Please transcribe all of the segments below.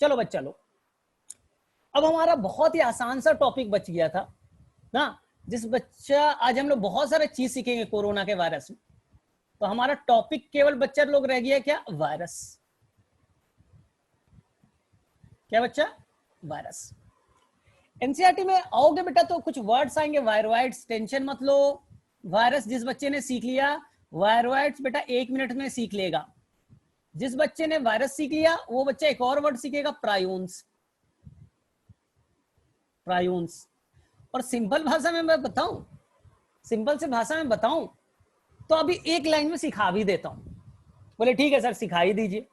चलो बच्चा लोग, अब हमारा बहुत ही आसान सा टॉपिक बच गया था ना, जिस बच्चा आज हम लोग बहुत सारे चीज सीखेंगे कोरोना के वायरस में। तो हमारा टॉपिक केवल बच्चा लोग रह गया क्या? वायरस। क्या बच्चा? वायरस। एनसीईआरटी में आओगे बेटा तो कुछ वर्ड्स आएंगे, वायरोइड्स, टेंशन मत लो। वायरस जिस बच्चे ने सीख लिया वायरोइड्स बेटा 1 मिनट में सीख लेगा। जिस बच्चे ने वायरस सीख लिया वो बच्चा एक और वर्ड सीखेगा, प्रायून्स। प्रायून्स। और सिंपल भाषा में मैं बताऊं, सिंपल से भाषा में बताऊं तो अभी एक लाइन में सिखा भी देता हूं। बोले ठीक है सर सिखा ही दीजिए।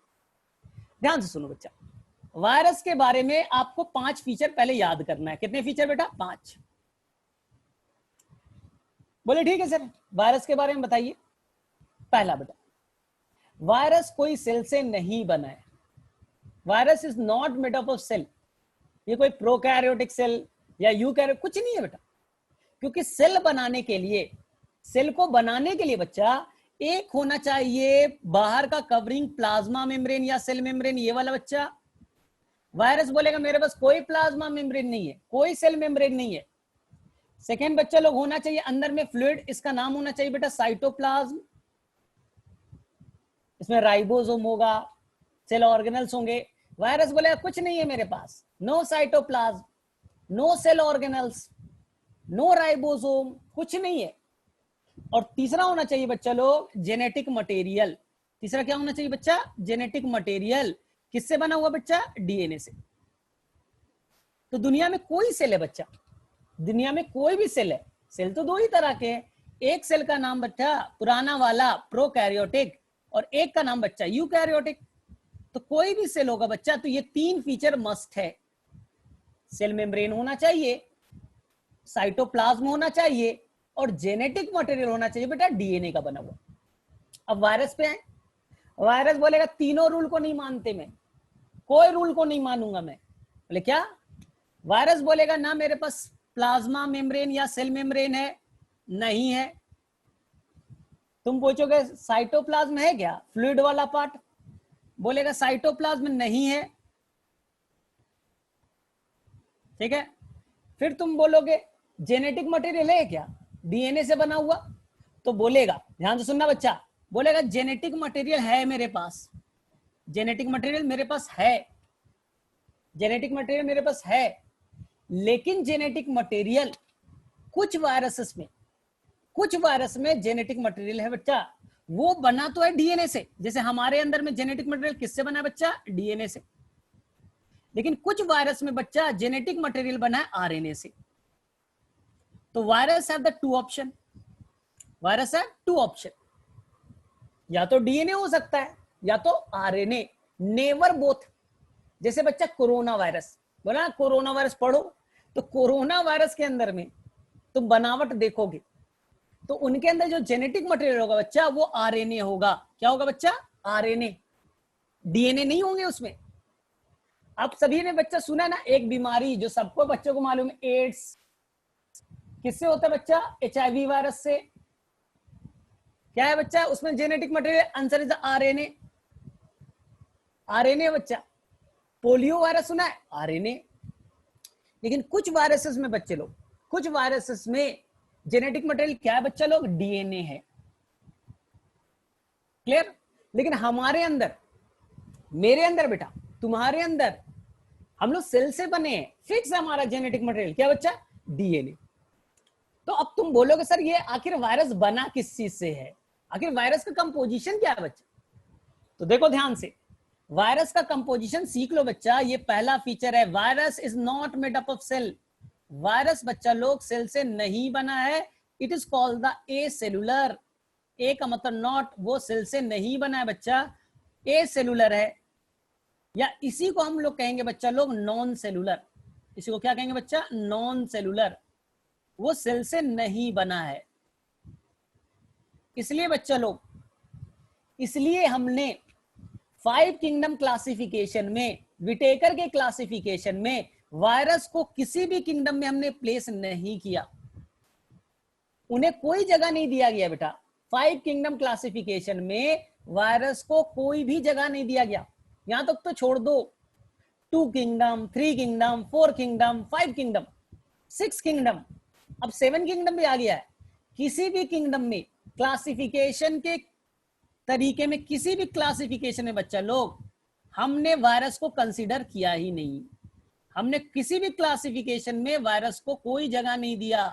ध्यान से सुनो बच्चा, वायरस के बारे में आपको 5 फीचर पहले याद करना है। कितने फीचर बेटा? 5। बोले ठीक है सर वायरस के बारे में बताइए। पहला बेटा, वायरस कोई सेल से नहीं बना है। Virus is not made up of cell. ये कोई प्रोकैरियोटिक सेल या यूकैरियोटिक कुछ नहीं है बेटा। क्योंकि सेल बनाने के लिए, सेल को बनाने के लिए बच्चा एक होना चाहिए बाहर का कवरिंग, प्लाज्मा मेम्ब्रेन या सेल मेम्ब्रेन, ये वाला बच्चा। वायरस बोलेगा मेरे पास कोई प्लाज्मा मेम्ब्रेन नहीं है, कोई सेल मेम्ब्रेन नहीं है। सेकेंड बच्चा लोग होना चाहिए अंदर में फ्लूइड, इसका नाम होना चाहिए बेटा साइटोप्लाज्म। इसमें राइबोसोम होगा, सेल ऑर्गेनल्स होंगे। वायरस बोलेगा कुछ नहीं है मेरे पास, no cytoplasm, no cell organelles, no ribosome, कुछ नहीं है। और तीसरा होना चाहिए बच्चा लोग जेनेटिक मटेरियल। तीसरा क्या होना चाहिए बच्चा? Genetic material. किससे बना हुआ बच्चा? डीएनए से। तो दुनिया में कोई सेल है बच्चा, दुनिया में कोई भी सेल है, सेल तो 2 ही तरह के हैं। एक सेल का नाम बच्चा पुराना वाला प्रोकैरियोटिक, और एक का नाम बच्चा यूकैरियोटिक। तो कोई भी सेल होगा बच्चा तो ये 3 फीचर मस्ट है। सेल मेम्ब्रेन होना चाहिए, साइटोप्लाज्म होना चाहिए, और जेनेटिक मटेरियल होना चाहिए बेटा डीएनए का बना हुआ। अब वायरस पे आए। वायरस बोलेगा तीनों रूल को नहीं मानते मैं, कोई रूल को नहीं मानूंगा मैं। बोले क्या? वायरस बोलेगा ना मेरे पास प्लाज्मा मेम्ब्रेन या सेल मेम्ब्रेन है, नहीं है। तुम पूछोगे साइटोप्लाज्म है क्या, फ्लूइड वाला पार्ट? बोलेगा साइटोप्लाज्म नहीं है। ठीक है, फिर तुम बोलोगे जेनेटिक मटेरियल है क्या, डीएनए से बना हुआ? तो बोलेगा, ध्यान से सुनना बच्चा, बोलेगा जेनेटिक मटेरियल है मेरे पास, जेनेटिक मटेरियल मेरे पास है, जेनेटिक मटेरियल मेरे पास है। लेकिन जेनेटिक मटेरियल कुछ वायरसेस में, कुछ वायरस में जेनेटिक मटेरियल है बच्चा, वो बना तो है डीएनए से। जैसे हमारे अंदर में जेनेटिक मटेरियल किससे बना है बच्चा? डीएनए से। लेकिन कुछ वायरस में बच्चा जेनेटिक मटेरियल बना है आरएनए से। तो virus have the 2 option, virus है 2 ऑप्शन, या तो डीएनए हो सकता है या तो आरएनए, नेवर बोथ। जैसे बच्चा कोरोना वायरस, बोला कोरोना वायरस पढ़ो, तो कोरोना वायरस के अंदर में तुम बनावट देखोगे तो उनके अंदर जो जेनेटिक मटेरियल होगा बच्चा वो आरएनए होगा। क्या होगा बच्चा? आरएनए, डीएनए नहीं होंगे उसमें। आप सभी ने बच्चा सुना ना एक बीमारी जो सबको बच्चों को मालूम है, एड्स, किससे होता है बच्चा? एचआईवी वायरस से। क्या है बच्चा उसमें genetic material? Answer is RNA, RNA बच्चा। पोलियो वायरस सुना है? आरएनए। लेकिन कुछ वायरसेस में बच्चे लोग, कुछ वायरसेस में जेनेटिक मटेरियल क्या है बच्चा लोग? डीएनए है। क्लियर? लेकिन हमारे अंदर, मेरे अंदर बेटा, तुम्हारे अंदर, हम लोग सेल से बने हैं, फिक्स है हमारा जेनेटिक मटेरियल। क्या बच्चा? डीएनए। तो अब तुम बोलोगे सर ये आखिर वायरस बना किस चीज से है, आखिर वायरस का कंपोजिशन क्या है बच्चा? तो देखो ध्यान से, वायरस का कंपोजिशन सीख लो बच्चा। ये पहला फीचर है, virus is not made up of cell. Virus बच्चा लोग सेल से नहीं बना है, it is called the acellular. A का मतलब नॉट, वो सेल से नहीं बना है बच्चा, ए सेलुलर है। या इसी को हम लोग कहेंगे बच्चा लोग नॉन सेलुलर। इसी को क्या कहेंगे बच्चा? Non cellular. वो सेल से नहीं बना है। इसलिए बच्चा लोग, इसलिए हमने 5 किंगडम क्लासिफिकेशन में, विटेकर के क्लासिफिकेशन में वायरस को किसी भी किंगडम में हमने प्लेस नहीं किया, उन्हें कोई जगह नहीं दिया गया बेटा। 5 किंगडम क्लासिफिकेशन में वायरस को कोई भी जगह नहीं दिया गया। यहां तक तो छोड़ दो, 2 kingdom, 3 kingdom, 4 kingdom, 5 kingdom, 6 kingdom, अब 7 किंगडम भी आ गया है। किसी भी किंगडम में क्लासिफिकेशन के तरीके में, किसी भी क्लासिफिकेशन में बच्चा लोग हमने वायरस को कंसीडर किया ही नहीं। हमने किसी भी क्लासिफिकेशन में वायरस को कोई जगह नहीं दिया।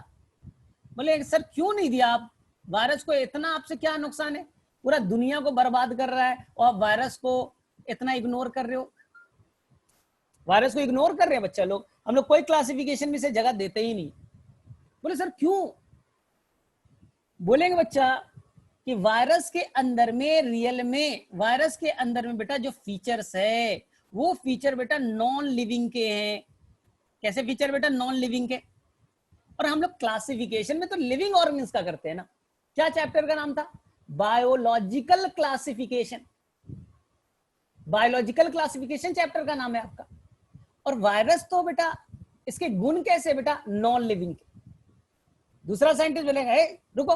बोले सर क्यों नहीं दिया आप? वायरस को इतना आपसे क्या नुकसान है? पूरा दुनिया को बर्बाद कर रहा है और आप वायरस को इतना इग्नोर कर रहे हो। वायरस को इग्नोर कर रहे हैं बच्चा लोग, हम लोग कोई क्लासिफिकेशन में से जगह देते ही नहीं। बोले सर क्यों? बोलेंगे बच्चा कि वायरस के अंदर में, रियल में वायरस के अंदर में बेटा जो फीचर्स है वो फीचर बेटा नॉन लिविंग के हैं। कैसे फीचर बेटा? नॉन लिविंग के। और हम लोग क्लासिफिकेशन में तो लिविंग ऑर्गेनिज्म का करते हैं ना। क्या चैप्टर का नाम था? Biological classification. Biological classification chapter का नाम है आपका। और वायरस तो बेटा इसके गुण कैसे बेटा? नॉन लिविंग के। दूसरा साइंटिस्ट बोलेगा रुको,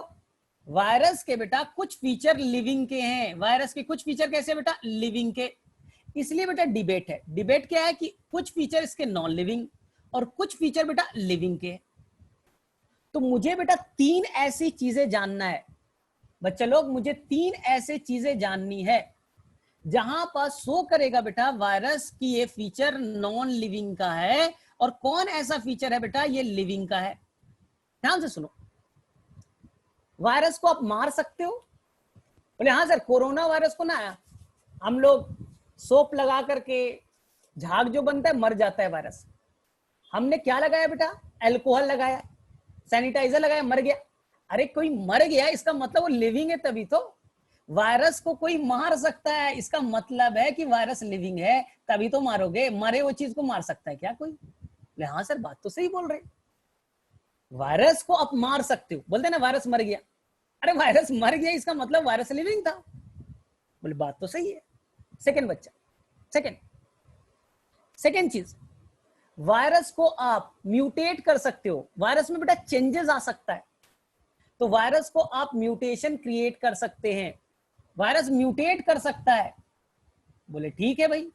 वायरस के बेटा कुछ फीचर लिविंग के हैं। वायरस के कुछ फीचर कैसे बेटा? लिविंग के। इसलिए बेटा डिबेट है। डिबेट क्या है कि कुछ फीचर इसके नॉन लिविंग और कुछ फीचर बेटा लिविंग के। तो मुझे बेटा 3 ऐसी चीजें जानना है बच्चा लोग, मुझे 3 ऐसे चीजें जाननी है जहां पर शो करेगा बेटा वायरस की ये फीचर नॉन लिविंग का है और कौन ऐसा फीचर है बेटा ये लिविंग का है। ध्यान से सुनो। वायरस को आप मार सकते हो? बोले हाँ सर, कोरोना वायरस को ना हम लोग सोप लगा करके झाग जो बनता है मर जाता है वायरस। हमने क्या लगाया बेटा? अल्कोहल लगाया, सैनिटाइजर लगाया, मर गया। अरे कोई मर गया इसका मतलब वो लिविंग है, तभी तो। वायरस को कोई मार सकता है इसका मतलब है कि वायरस लिविंग है, तभी तो मारोगे। मरे हुए चीज को मार सकता है क्या कोई? बोले हाँ सर, बात तो सही बोल रहे। वायरस को आप मार सकते हो। बोलते ना वायरस मर गया, अरे वायरस मर गया इसका मतलब वायरस लिविंग था। बोले बात तो सही है। सेकंड बच्चा, सेकंड चीज, वायरस को आप म्यूटेट कर सकते हो। वायरस में बेटा चेंजेस आ सकता है, तो वायरस को आप म्यूटेशन क्रिएट कर सकते हैं। वायरस म्यूटेट कर सकता है। बोले ठीक है भाई।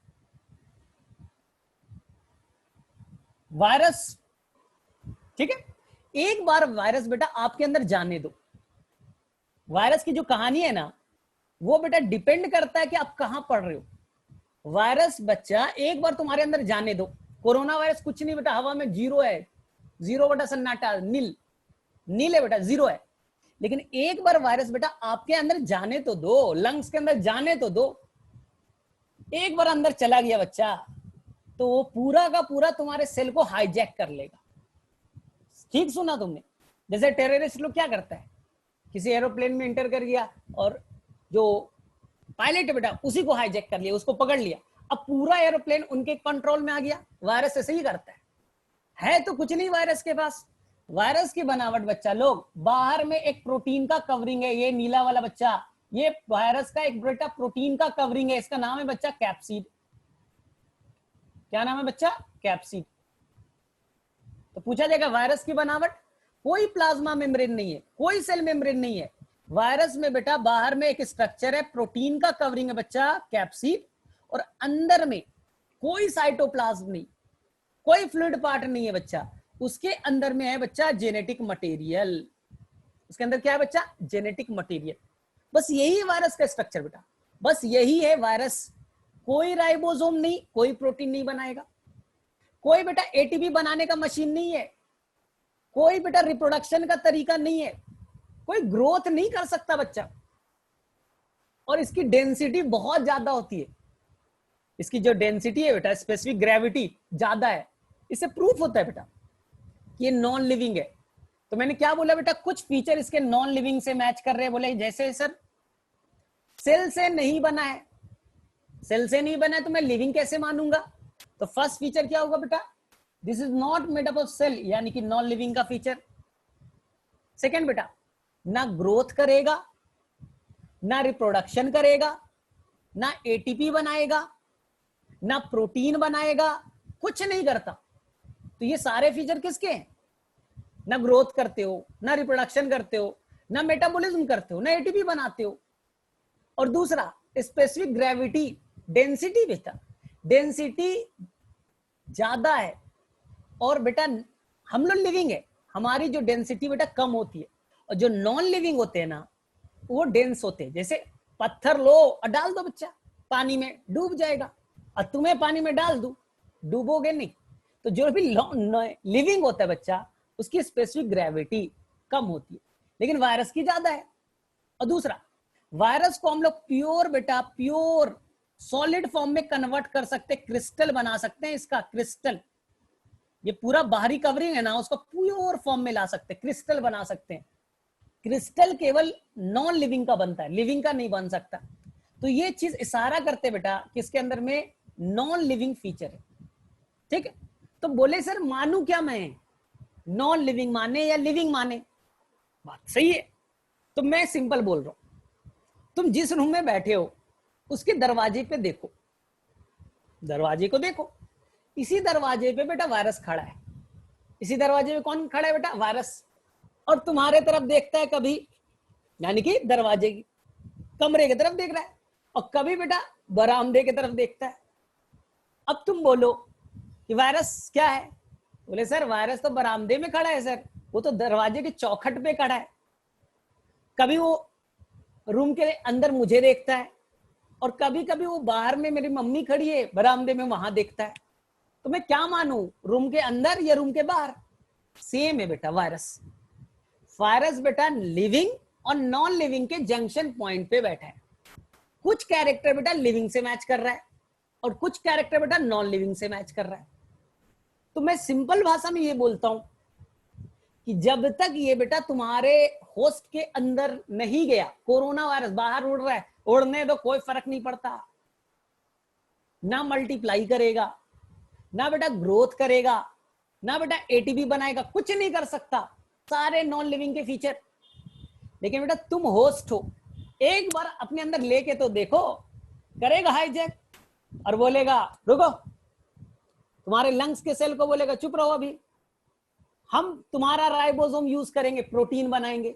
वायरस ठीक है, एक बार वायरस बेटा आपके अंदर जाने दो। वायरस की जो कहानी है ना वो बेटा डिपेंड करता है कि आप कहां पढ़ रहे हो। वायरस बच्चा एक बार तुम्हारे अंदर जाने दो। कोरोना वायरस कुछ नहीं बेटा, हवा में जीरो है, जीरो बेटा सन्नाटा, नील नील है बेटा, जीरो है। लेकिन एक बार वायरस बेटा आपके अंदर जाने तो दो, लंग्स के अंदर जाने तो दो। एक बार अंदर चला गया बच्चा तो वो पूरा का पूरा तुम्हारे सेल को हाईजैक कर लेगा। ठीक सुना तुमने? जैसे टेररिस्ट लोग क्या करता है, किसी एरोप्लेन में एंटर कर गया और जो पायलट है बेटा उसी को हाईजैक कर लिया, उसको पकड़ लिया। अब पूरा एरोप्लेन उनके कंट्रोल में आ गया। वायरस ऐसे ही करता है तो कुछ नहीं वायरस के पास। वायरस की बनावट बच्चा लोग, बाहर में एक प्रोटीन का कवरिंग है, ये नीला वाला बच्चा, ये वायरस का एक बेटा प्रोटीन का कवरिंग है। इसका नाम है बच्चा कैप्सिड। क्या नाम है बच्चा? कैप्सिड। तो पूछा जाएगा वायरस की बनावट, कोई प्लाज्मा मेम्ब्रेन नहीं है, कोई सेल मेम्ब्रेन नहीं है। वायरस में बेटा बाहर में एक स्ट्रक्चर है, प्रोटीन का कवरिंग है बच्चा कैप्सिड, और अंदर में कोई साइटोप्लाज्म नहीं, कोई फ्लूइड पार्ट नहीं है बच्चा। उसके अंदर में है बच्चा जेनेटिक मटेरियल। उसके अंदर क्या है बच्चा? Genetic material. बस यही वायरस का स्ट्रक्चर बेटा, बस यही है वायरस। कोई राइबोसोम नहीं, कोई प्रोटीन नहीं बनाएगा, कोई बेटा एटीपी बनाने का मशीन नहीं है, कोई बेटा रिप्रोडक्शन का तरीका नहीं है, कोई ग्रोथ नहीं कर सकता बच्चा। और इसकी डेंसिटी बहुत ज्यादा होती है। इसकी जो डेंसिटी है बेटा, स्पेसिफिक ग्रेविटी ज्यादा है। इससे प्रूफ होता है बेटा कि ये नॉन लिविंग है। तो मैंने क्या बोला बेटा, कुछ फीचर इसके नॉन लिविंग से मैच कर रहे हैं। बोले जैसे सर सेल से नहीं बना है, सेल से नहीं बना है तो मैं लिविंग कैसे मानूंगा? तो फर्स्ट फीचर क्या होगा बेटा? This is not made up of cell, यानी कि नॉन लिविंग का फीचर। सेकेंड बेटा, ना ग्रोथ करेगा, ना रिप्रोडक्शन करेगा, ना एटीपी बनाएगा, ना प्रोटीन बनाएगा, कुछ नहीं करता। तो ये सारे फीचर किसके हैं? ना ग्रोथ करते हो, ना रिप्रोडक्शन करते हो, ना मेटाबॉलिज्म करते हो, ना एटीपी बनाते हो। और दूसरा स्पेसिफिक ग्रेविटी, डेंसिटी बेटा, डेंसिटी ज्यादा है, और बेटा हम लोग लिविंग है, हमारी जो डेंसिटी बेटा कम होती है, और जो नॉन लिविंग होते हैं ना वो डेंस होते हैं। जैसे पत्थर लो और डाल दो बच्चा पानी में, डूब जाएगा, और तुम्हें पानी में डाल दो, डूबोगे नहीं। तो जो भी लिविंग होता है बच्चा, उसकी स्पेसिफिक ग्रेविटी कम होती है, लेकिन वायरस की ज्यादा है। और दूसरा, वायरस को हम लोग प्योर बेटा प्योर सॉलिड फॉर्म में कन्वर्ट कर सकते, क्रिस्टल बना सकते हैं। इसका क्रिस्टल, ये पूरा बाहरी कवरिंग है ना, उसको प्योर फॉर्म में ला सकते, क्रिस्टल बना सकते हैं। क्रिस्टल केवल नॉन लिविंग का बनता है, लिविंग का नहीं बन सकता। तो ये चीज इशारा करते बेटा किसके अंदर में, नॉन लिविंग फीचर है। ठीक है, तो बोले सर मानू क्या मैं, नॉन लिविंग माने या लिविंग माने? बात सही है। तो मैं सिंपल बोल रहा हूं, तुम जिस रूम में बैठे हो उसके दरवाजे पे देखो, दरवाजे को देखो, इसी दरवाजे पे बेटा वायरस खड़ा है। इसी दरवाजे पे कौन खड़ा है बेटा, वायरस। और तुम्हारे तरफ देखता है कभी, यानी कि दरवाजे की कमरे की तरफ देख रहा है, और कभी बेटा बरामदे की तरफ देखता है। अब तुम बोलो कि वायरस क्या है, बोले सर वायरस तो बरामदे में खड़ा है सर, वो तो दरवाजे के चौखट पे खड़ा है। कभी वो रूम के अंदर मुझे देखता है, और कभी कभी वो बाहर में मेरी मम्मी खड़ी है बरामदे में, वहां देखता है। तो मैं क्या मानूं, रूम के अंदर या रूम के बाहर? सेम है बेटा वायरस। वायरस बेटा लिविंग और नॉन लिविंग के जंक्शन पॉइंट पे बैठा है। कुछ कैरेक्टर बेटा लिविंग से मैच कर रहा है, और कुछ कैरेक्टर बेटा नॉन लिविंग से मैच कर रहा है। तो मैं सिंपल भाषा में ये बोलता हूं कि जब तक ये बेटा तुम्हारे होस्ट के अंदर नहीं गया, कोरोना वायरस बाहर उड़ रहा है, उड़ने दो, कोई फर्क नहीं पड़ता। ना मल्टीप्लाई करेगा, ना बेटा ग्रोथ करेगा, ना बेटा एटीपी बनाएगा, कुछ नहीं कर सकता, सारे नॉन लिविंग के फीचर। लेकिन बेटा तुम होस्ट हो, एक बार अपने अंदर लेके तो देखो, करेगा हाईजैक और बोलेगा रुको, तुम्हारे लंग्स के सेल को बोलेगा चुप रहो, अभी हम तुम्हारा राइबोसोम यूज करेंगे, प्रोटीन बनाएंगे,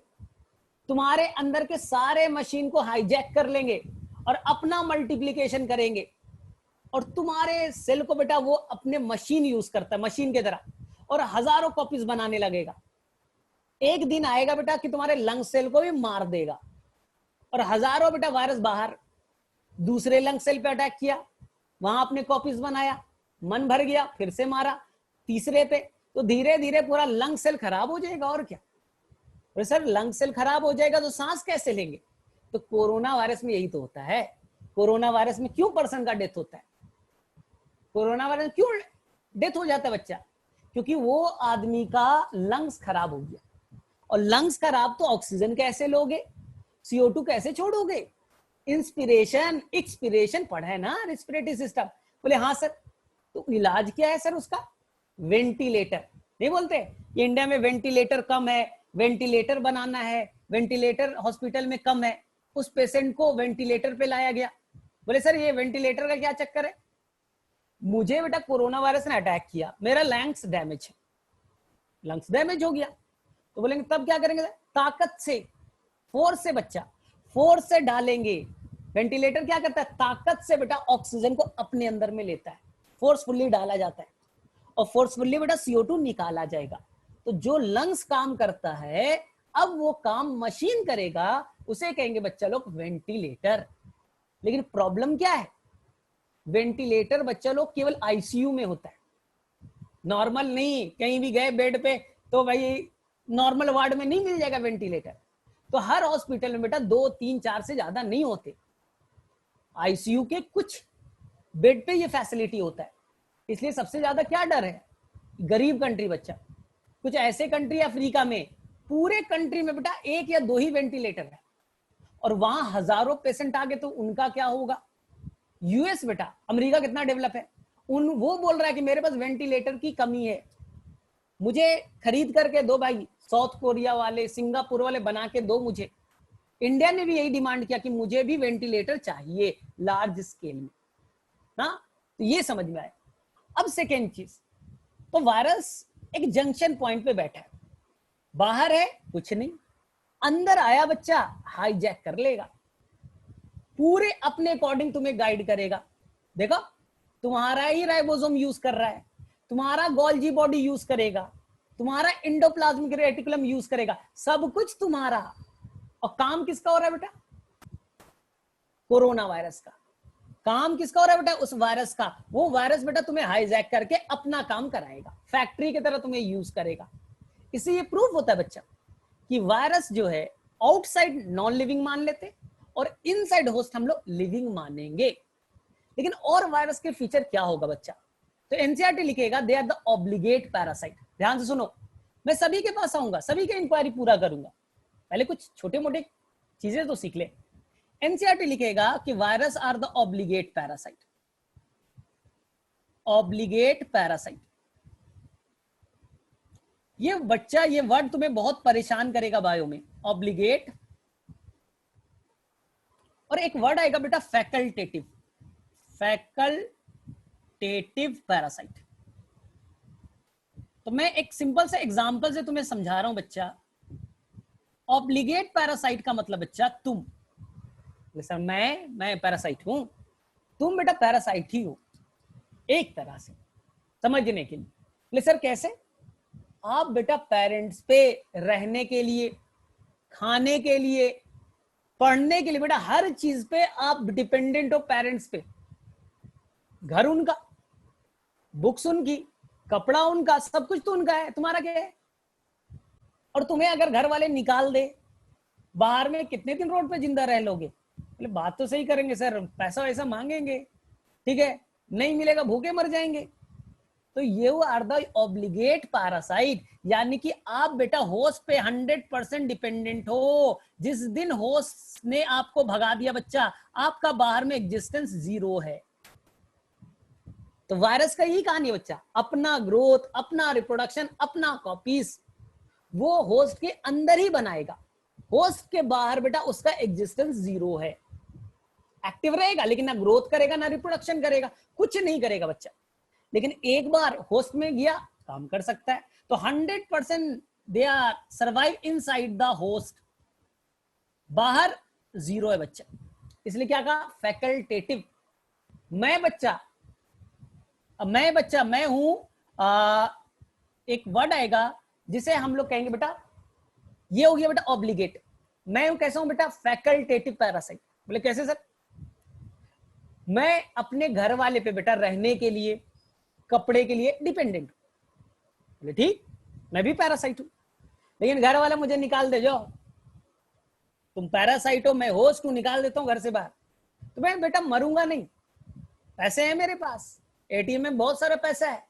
तुम्हारे अंदर के सारे मशीन को हाईजैक कर लेंगे और अपना मल्टीप्लीकेशन करेंगे। और तुम्हारे सेल को बेटा वो अपने मशीन यूज करता है, मशीन की तरह, और हजारों कॉपीज बनाने लगेगा। एक दिन आएगा बेटा कि तुम्हारे लंग सेल को भी मार देगा, और हजारों बेटा वायरस बाहर दूसरे लंग सेल पे अटैक किया, वहां अपने कॉपीज बनाया, मन भर गया, फिर से मारा तीसरे पे, तो धीरे धीरे पूरा लंग सेल खराब हो जाएगा। और क्या सर, लंग सेल खराब हो जाएगा तो सांस कैसे लेंगे? तो कोरोना वायरस में यही तो होता है। कोरोना वायरस में क्यों पर्सन का डेथ होता है, कोरोना वायरस क्यों डेथ हो जाता है बच्चा? क्योंकि वो आदमी का लंग्स खराब हो गया, और लंग्स खराब तो ऑक्सीजन कैसे लोगे, CO2 कैसे छोड़ोगे? इंस्पिरेशन एक्सपिरेशन पढ़ा है ना, रेस्पिरेटरी सिस्टम। बोले हाँ सर, तो इलाज क्या है सर उसका? वेंटिलेटर। नहीं बोलते ये इंडिया में वेंटिलेटर कम है, वेंटिलेटर बनाना है, वेंटिलेटर हॉस्पिटल में कम है, उस पेशेंट को वेंटिलेटर पे लाया गया। बोले सर ये वेंटिलेटर का क्या चक्कर है? मुझे बेटा कोरोना वायरस ने अटैक किया, मेरा लंग्स डैमेज है, लंग्स डैमेज हो गया, तो बोलेंगे तब क्या करेंगे? ताकत से, फोर्स से बच्चा, फोर्स से डालेंगे। वेंटिलेटर क्या करता है? ताकत से बेटा ऑक्सीजन को अपने अंदर में लेता है, फोर्सफुली डाला जाता है, और फोर्सफुली बेटा CO2 निकाला जाएगा। तो जो लंग्स काम करता है, अब वो काम मशीन करेगा, उसे कहेंगे बच्चा लोग वेंटिलेटर। लेकिन प्रॉब्लम क्या है, वेंटिलेटर बच्चा लोग केवल ICU में होता है, नॉर्मल नहीं। कहीं भी गए बेड पे तो भाई नॉर्मल वार्ड में नहीं मिल जाएगा वेंटिलेटर। तो हर हॉस्पिटल में बेटा 2, 3, 4 से ज्यादा नहीं होते, ICU के कुछ बेड पे ये फैसिलिटी होता है। इसलिए सबसे ज्यादा क्या डर है, गरीब कंट्री बच्चा, कुछ ऐसे कंट्री अफ्रीका में पूरे कंट्री में बेटा 1 या 2 ही वेंटिलेटर है, और वहां हजारों पेशेंट आ गए तो उनका क्या होगा? US बेटा, अमेरिका कितना डेवलप है, वो बोल रहा है कि मेरे पास वेंटिलेटर की कमी है, मुझे खरीद करके दो भाई, साउथ कोरिया वाले, सिंगापुर वाले बना के दो मुझे। इंडिया ने भी यही डिमांड किया कि मुझे भी वेंटिलेटर चाहिए लार्ज स्केल में ना। तो ये समझ में आए। अब सेकेंड चीज, तो वायरस एक जंक्शन पॉइंट पे बैठा है, बाहर है कुछ नहीं, अंदर आया बच्चा हाईजैक कर लेगा, पूरे अपने अकॉर्डिंग तुम्हें गाइड करेगा। देखो तुम्हारा ही राइबोसोम यूज कर रहा है, तुम्हारा गोल्जी बॉडी यूज करेगा, तुम्हारा इंडोप्लाज्मिक रेटिकुलम यूज करेगा, सब कुछ तुम्हारा। और काम किसका हो रहा है बेटा? कोरोना वायरस का। काम किसका हो रहा है बेटा? उस वायरस का। वो वायरस बेटा तुम्हें हाईजैक करके अपना काम कराएगा, फैक्ट्री की तरह तुम्हें यूज करेगा। इससे ये प्रूफ होता है बच्चा कि वायरस जो है आउटसाइड नॉन लिविंग मान लेते और इनसाइड होस्ट हम लोग लिविंग मानेंगे। लेकिन और वायरस के फीचर क्या होगा बच्चा? तो एनसीईआरटी लिखेगा they are the obligate parasite. ध्यान से सुनो, मैं सभी के पास आऊंगा, सभी के इंक्वायरी पूरा करूंगा, पहले कुछ छोटे मोटे चीजें तो सीख ले। एनसीईआरटी लिखेगा कि virus are the obligate parasite. Obligate parasite, ये बच्चा ये वर्ड तुम्हें बहुत परेशान करेगा बायो में, ऑब्लिगेट। और एक वर्ड आएगा बेटा फैकल्टेटिव, फैकल्टेटिव पैरासाइट। तो मैं एक सिंपल से एग्जांपल से तुम्हें समझा रहा हूं बच्चा। ऑब्लिगेट पैरासाइट का मतलब बच्चा तुम, सर मैं पैरासाइट हूं, तुम बेटा पैरासाइट ही हो एक तरह से समझने के लिए। सर कैसे? आप बेटा पेरेंट्स पे रहने के लिए, खाने के लिए, पढ़ने के लिए, बेटा हर चीज पे आप डिपेंडेंट हो पेरेंट्स पे। घर उनका, बुक्स उनकी, कपड़ा उनका, सब कुछ तो उनका है, तुम्हारा क्या है? और तुम्हें अगर घर वाले निकाल दे बाहर में, कितने दिन रोड पे जिंदा रह लोगे? बात तो सही करेंगे सर, पैसा वैसा मांगेंगे, ठीक है, नहीं मिलेगा भूखे मर जाएंगे। तो ये आर द ऑब्लिगेट पैरासाइट, यानी कि आप बेटा होस्ट पे 100% डिपेंडेंट हो। जिस दिन होस्ट ने आपको भगा दिया बच्चा, आपका बाहर में एग्जिस्टेंस जीरो है। तो वायरस का यही कहानी है बच्चा, अपना ग्रोथ, अपना रिप्रोडक्शन, अपना कॉपीज वो होस्ट के अंदर ही बनाएगा। होस्ट के बाहर बेटा उसका एग्जिस्टेंस जीरो है। एक्टिव रहेगा लेकिन ना ग्रोथ करेगा, ना रिप्रोडक्शन करेगा, कुछ नहीं करेगा बच्चा। लेकिन एक बार होस्ट में गया काम कर सकता है। तो 100% they are survive inside the host, बाहर जीरो है बच्चा। इसलिए क्या कहा? फैकल्टेटिव। मैं हूं, एक वर्ड आएगा जिसे हम लोग कहेंगे बेटा, ये हो गया बेटा ऑब्लिगेट। मैं हूं कैसा हूं बेटा? Facultative parasite. बोले कैसे सर? मैं अपने घर वाले पे बेटा रहने के लिए, कपड़े के लिए डिपेंडेंट हूं। बोले ठीक, मैं भी पैरासाइट हूं, लेकिन घर वाला मुझे निकाल दे, जाओ तुम पैरासाइट हो, मैं होस्ट हूं, निकाल देता हूं घर से बाहर, तो मैं बेटा मरूंगा नहीं। पैसे हैं मेरे पास, एटीएम में बहुत सारा पैसा है,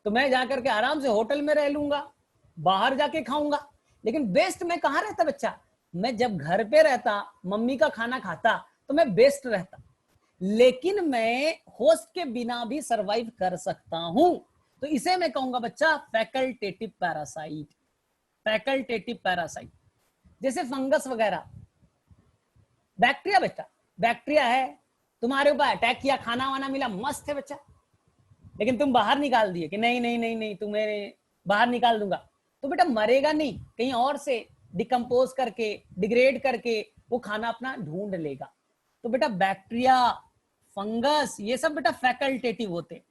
तो मैं जाकर के आराम से होटल में रह लूंगा, बाहर जाके खाऊंगा। लेकिन बेस्ट में कहां रहता बच्चा? मैं जब घर पे रहता, मम्मी का खाना खाता, तो मैं बेस्ट रहता। लेकिन मैं होस्ट के बिना भी सरवाइव कर सकता हूं। तो इसे मैं कहूंगा बच्चा फैकल्टेटिव पैरासाइट। फैकल्टेटिव पैरासाइट जैसे फंगस वगैरह, बैक्टीरिया बेटा, बैक्टीरिया है, तुम्हारे ऊपर अटैक किया, खाना वाना मिला, मस्त है बच्चा, लेकिन तुम बाहर निकाल दिए कि नहीं नहीं नहीं नहीं तुम्हें बाहर निकाल दूंगा, तो बेटा मरेगा नहीं, कहीं और से डिकम्पोज करके, डिग्रेड करके वो खाना अपना ढूंढ लेगा। तो बेटा बैक्टीरिया, फंगस, ये सब बेटा फैकल्टेटिव होते।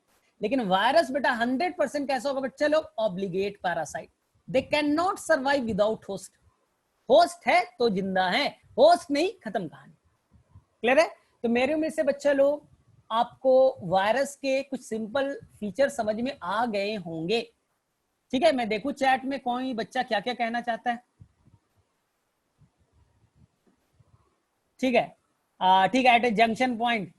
लेकिन वायरस बेटा 100% कैसा होगा बच्चे लोग? Obligate parasite. They can not survive without host. Host है तो जिंदा है, होस्ट नहीं, खत्म कहानी। क्लियर है? तो मेरे उम्मीद से बच्चा लोग आपको वायरस के कुछ सिंपल फीचर समझ में आ गए होंगे। ठीक है, मैं देखूं चैट में कोई बच्चा क्या क्या कहना चाहता है। ठीक है, ठीक है, एट ए जंक्शन पॉइंट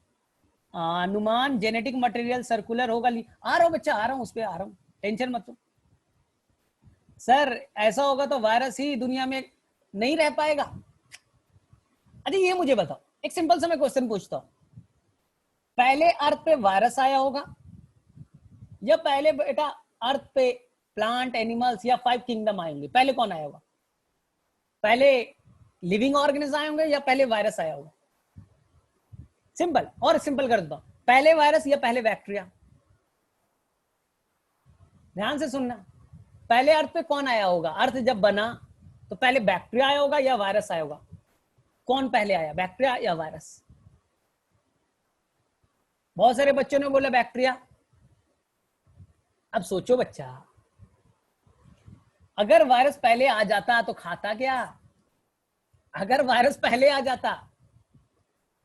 अनुमान जेनेटिक मटेरियल सर्कुलर होगा। आ रहा हूं बच्चा, आ रहा हूं, उस पर आ रहा हूं, टेंशन मत लो। सर ऐसा होगा तो वायरस ही दुनिया में नहीं रह पाएगा। अरे ये मुझे बताओ, एक सिंपल सा मैं क्वेश्चन पूछता हूं, पहले अर्थ पे वायरस आया होगा या पहले बेटा अर्थ पे प्लांट, एनिमल्स या 5 किंगडम आएंगे? पहले कौन आया होगा? पहले लिविंग ऑर्गेनिज्म आए होंगे या पहले वायरस आया होगा? सिंपल, और सिंपल कर देता हूं, पहले वायरस या पहले बैक्टीरिया? ध्यान से सुनना, पहले अर्थ पे कौन आया होगा? अर्थ जब बना तो पहले बैक्टीरिया आया होगा या वायरस आया होगा? कौन पहले आया, बैक्टीरिया या वायरस? बहुत सारे बच्चों ने बोला बैक्टीरिया, अब सोचो बच्चा, अगर वायरस पहले आ जाता तो खाता क्या? अगर वायरस पहले आ जाता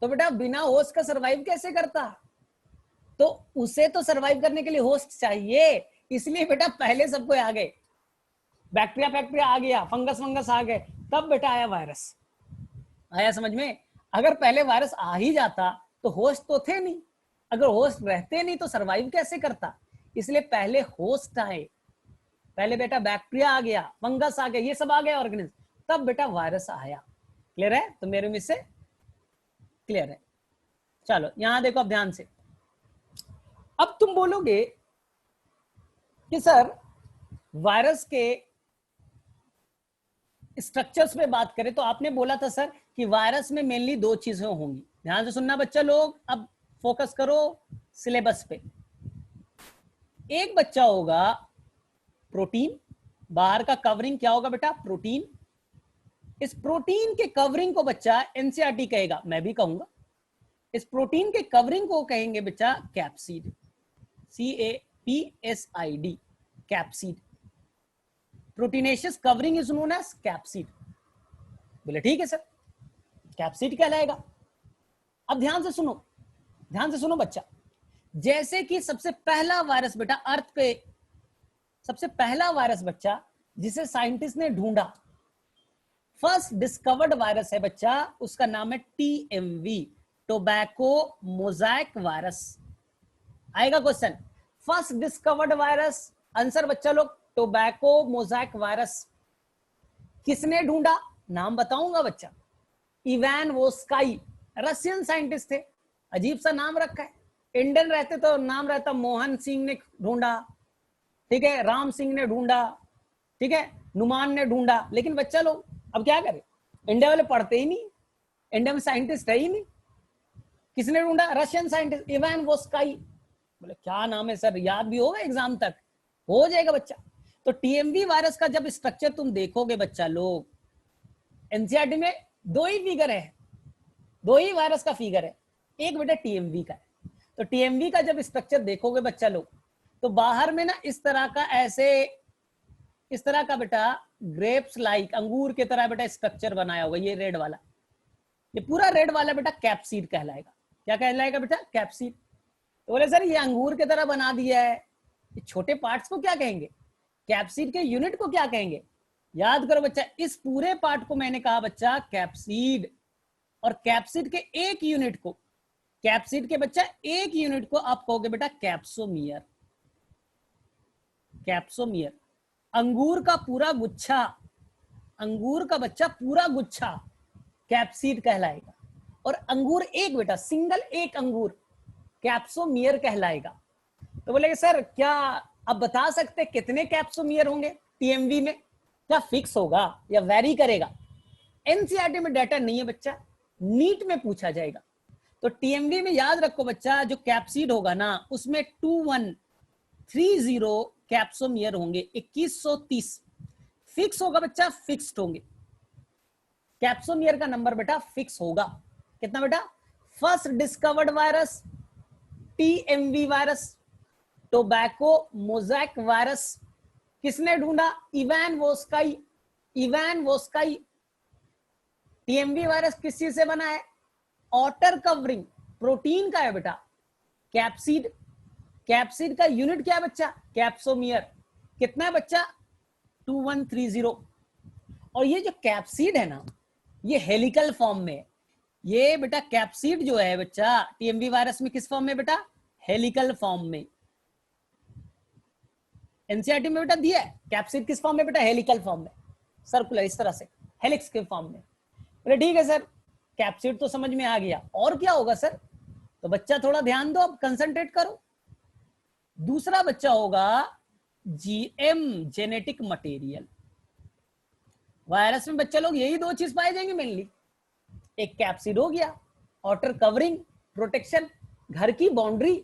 तो बेटा बिना होस्ट का सरवाइव कैसे करता? तो उसे तो सरवाइव करने के लिए होस्ट चाहिए, इसलिए बेटा पहले सबको आ गए, बैक्टीरिया फैक्टीरिया आ गया, फंगस वंगस आ गए, तब बेटा आया वायरस। आया समझ में? अगर पहले वायरस आ ही जाता तो होस्ट तो थे नहीं, अगर होस्ट रहते नहीं तो सरवाइव कैसे करता? इसलिए पहले होस्ट आए, पहले बेटा बैक्टीरिया आ गया, फंगस आ गया, ये सब आ गया ऑर्गेनिज्म, तब बेटा वायरस आया। क्लियर है? तो मेरे में से क्लियर है। चलो यहां देखो अब ध्यान से। अब तुम बोलोगे कि सर वायरस के स्ट्रक्चर्स में बात करें तो आपने बोला था सर कि वायरस में मेनली दो चीजें होंगी। ध्यान से सुनना बच्चा लोग, अब फोकस करो सिलेबस पे। एक बच्चा होगा प्रोटीन, बाहर का कवरिंग क्या होगा बेटा? प्रोटीन। इस प्रोटीन के कवरिंग को बच्चा एनसीईआरटी कहेगा, मैं भी कहूंगा। इस प्रोटीन के कवरिंग को कहेंगे बच्चा capsid, CAPSID, capsid. Proteinaceous covering is known as capsid. बोले ठीक है सर, कैप्सिड कहलाएगा। अब ध्यान से सुनो, ध्यान से सुनो बच्चा। जैसे कि सबसे पहला वायरस बेटा अर्थ पे, सबसे पहला वायरस बच्चा जिसे साइंटिस्ट ने ढूंढा, फर्स्ट डिस्कवर्ड वायरस है बच्चा, उसका नाम है TMV, टोबैको मोजाइक वायरस। आएगा question, first discovered virus, answer बच्चा लोग टोबैको मोजाइक वायरस। किसने ढूंढा? नाम बताऊंगा बच्चा, इवान वोस्काई, रशियन साइंटिस्ट थे। अजीब सा नाम रखा है, इंडियन रहते तो नाम रहता मोहन सिंह ने ढूंढा, ठीक है, राम सिंह ने ढूंढा, ठीक है, नुमान ने ढूंढा, लेकिन बच्चा लोग अब क्या करें, इंडिया वाले पढ़ते ही नहीं, इंडिया में साइंटिस्ट है ही नहीं। किसने ढूंढा? Russian scientist Ivanovsky. बोले क्या नाम है सर, याद भी होगा एग्जाम तक, हो जाएगा बच्चा। तो टीएमवी वायरस का जब स्ट्रक्चर तुम देखोगे बच्चा लोग, एनसीईआरटी में दो ही फिगर है, दो ही वायरस का फिगर है, एक बेटा टीएमवी का है। तो टीएमवी का जब स्ट्रक्चर देखोगे बच्चा लोग, तो बाहर में ना इस तरह का, ऐसे इस तरह का बेटा ग्रेप्स लाइक, अंगूर की तरह बेटा स्ट्रक्चर बनाया होगा, ये रेड वाला, ये पूरा रेड वाला बेटा कैप्सिड कहलाएगा। क्या कहलाएगा बेटा? कैप्सिड। तो बोले सर ये अंगूर की तरह बना दिया है, ये छोटे पार्ट्स को क्या कहेंगे? कैप्सिड के यूनिट को क्या कहेंगे? याद करो बच्चा, इस पूरे पार्ट को मैंने कहा बच्चा कैप्सिड, और कैप्सिड के एक यूनिट को, कैप्सिड के बच्चा एक यूनिट को आप कहोगे बेटा कैप्सोमियर। कैप्सोमियर, अंगूर का पूरा गुच्छा, अंगूर का बच्चा पूरा गुच्छा कैप्सिड कहलाएगा, और अंगूर एक बेटा सिंगल एक अंगूर कैप्सोमियर कहलाएगा। तो बोले सर क्या आप बता सकते कितने कैप्सोमियर होंगे टीएमवी में? क्या फिक्स होगा या वेरी करेगा? एनसीईआरटी में डाटा नहीं है बच्चा, नीट में पूछा जाएगा। तो टीएमवी में याद रखो बच्चा, जो कैप्सिड होगा ना उसमें 2130 कैप्सोमियर होंगे, 2130 फिक्स होगा बच्चा, फिक्स्ड होंगे। कैप्सोमियर का नंबर बेटा फिक्स होगा। कितना बेटा? First discovered virus TMV virus, tobacco mosaic virus. किसने ढूंढा? Ivanovsky, Ivanovsky. TMV virus किस चीज से बना है? ऑटर कवरिंग, प्रोटीन का है बेटा, कैप्सिड। कैप्सिड का यूनिट क्या है बच्चा? कैप्सोमियर। कितना है बच्चा? 2130। और ये जो कैप्सिड है ना, ये हेलिकल फॉर्म में, ये बेटा कैप्सिड जो है बच्चा टीएमवी वायरस में किस फॉर्म में बेटा? हेलिकल फॉर्म में। एनसीईआरटी में बेटा दिया है कैप्सिड किस फॉर्म में बेटा? हेलिकल फॉर्म में, सर्कुलर इस तरह से, हेलिक्स के फॉर्म में। बोले ठीक है सर, कैप्सिड तो समझ में आ गया, और क्या होगा सर? तो बच्चा थोड़ा ध्यान दो, अब कंसंट्रेट करो। दूसरा बच्चा होगा जीएम, जेनेटिक मटेरियल। वायरस में बच्चा लोग यही दो चीज पाए जाएंगे मेनली, एक कैप्सिड हो गया, आउटर कवरिंग, प्रोटेक्शन, घर की बाउंड्री,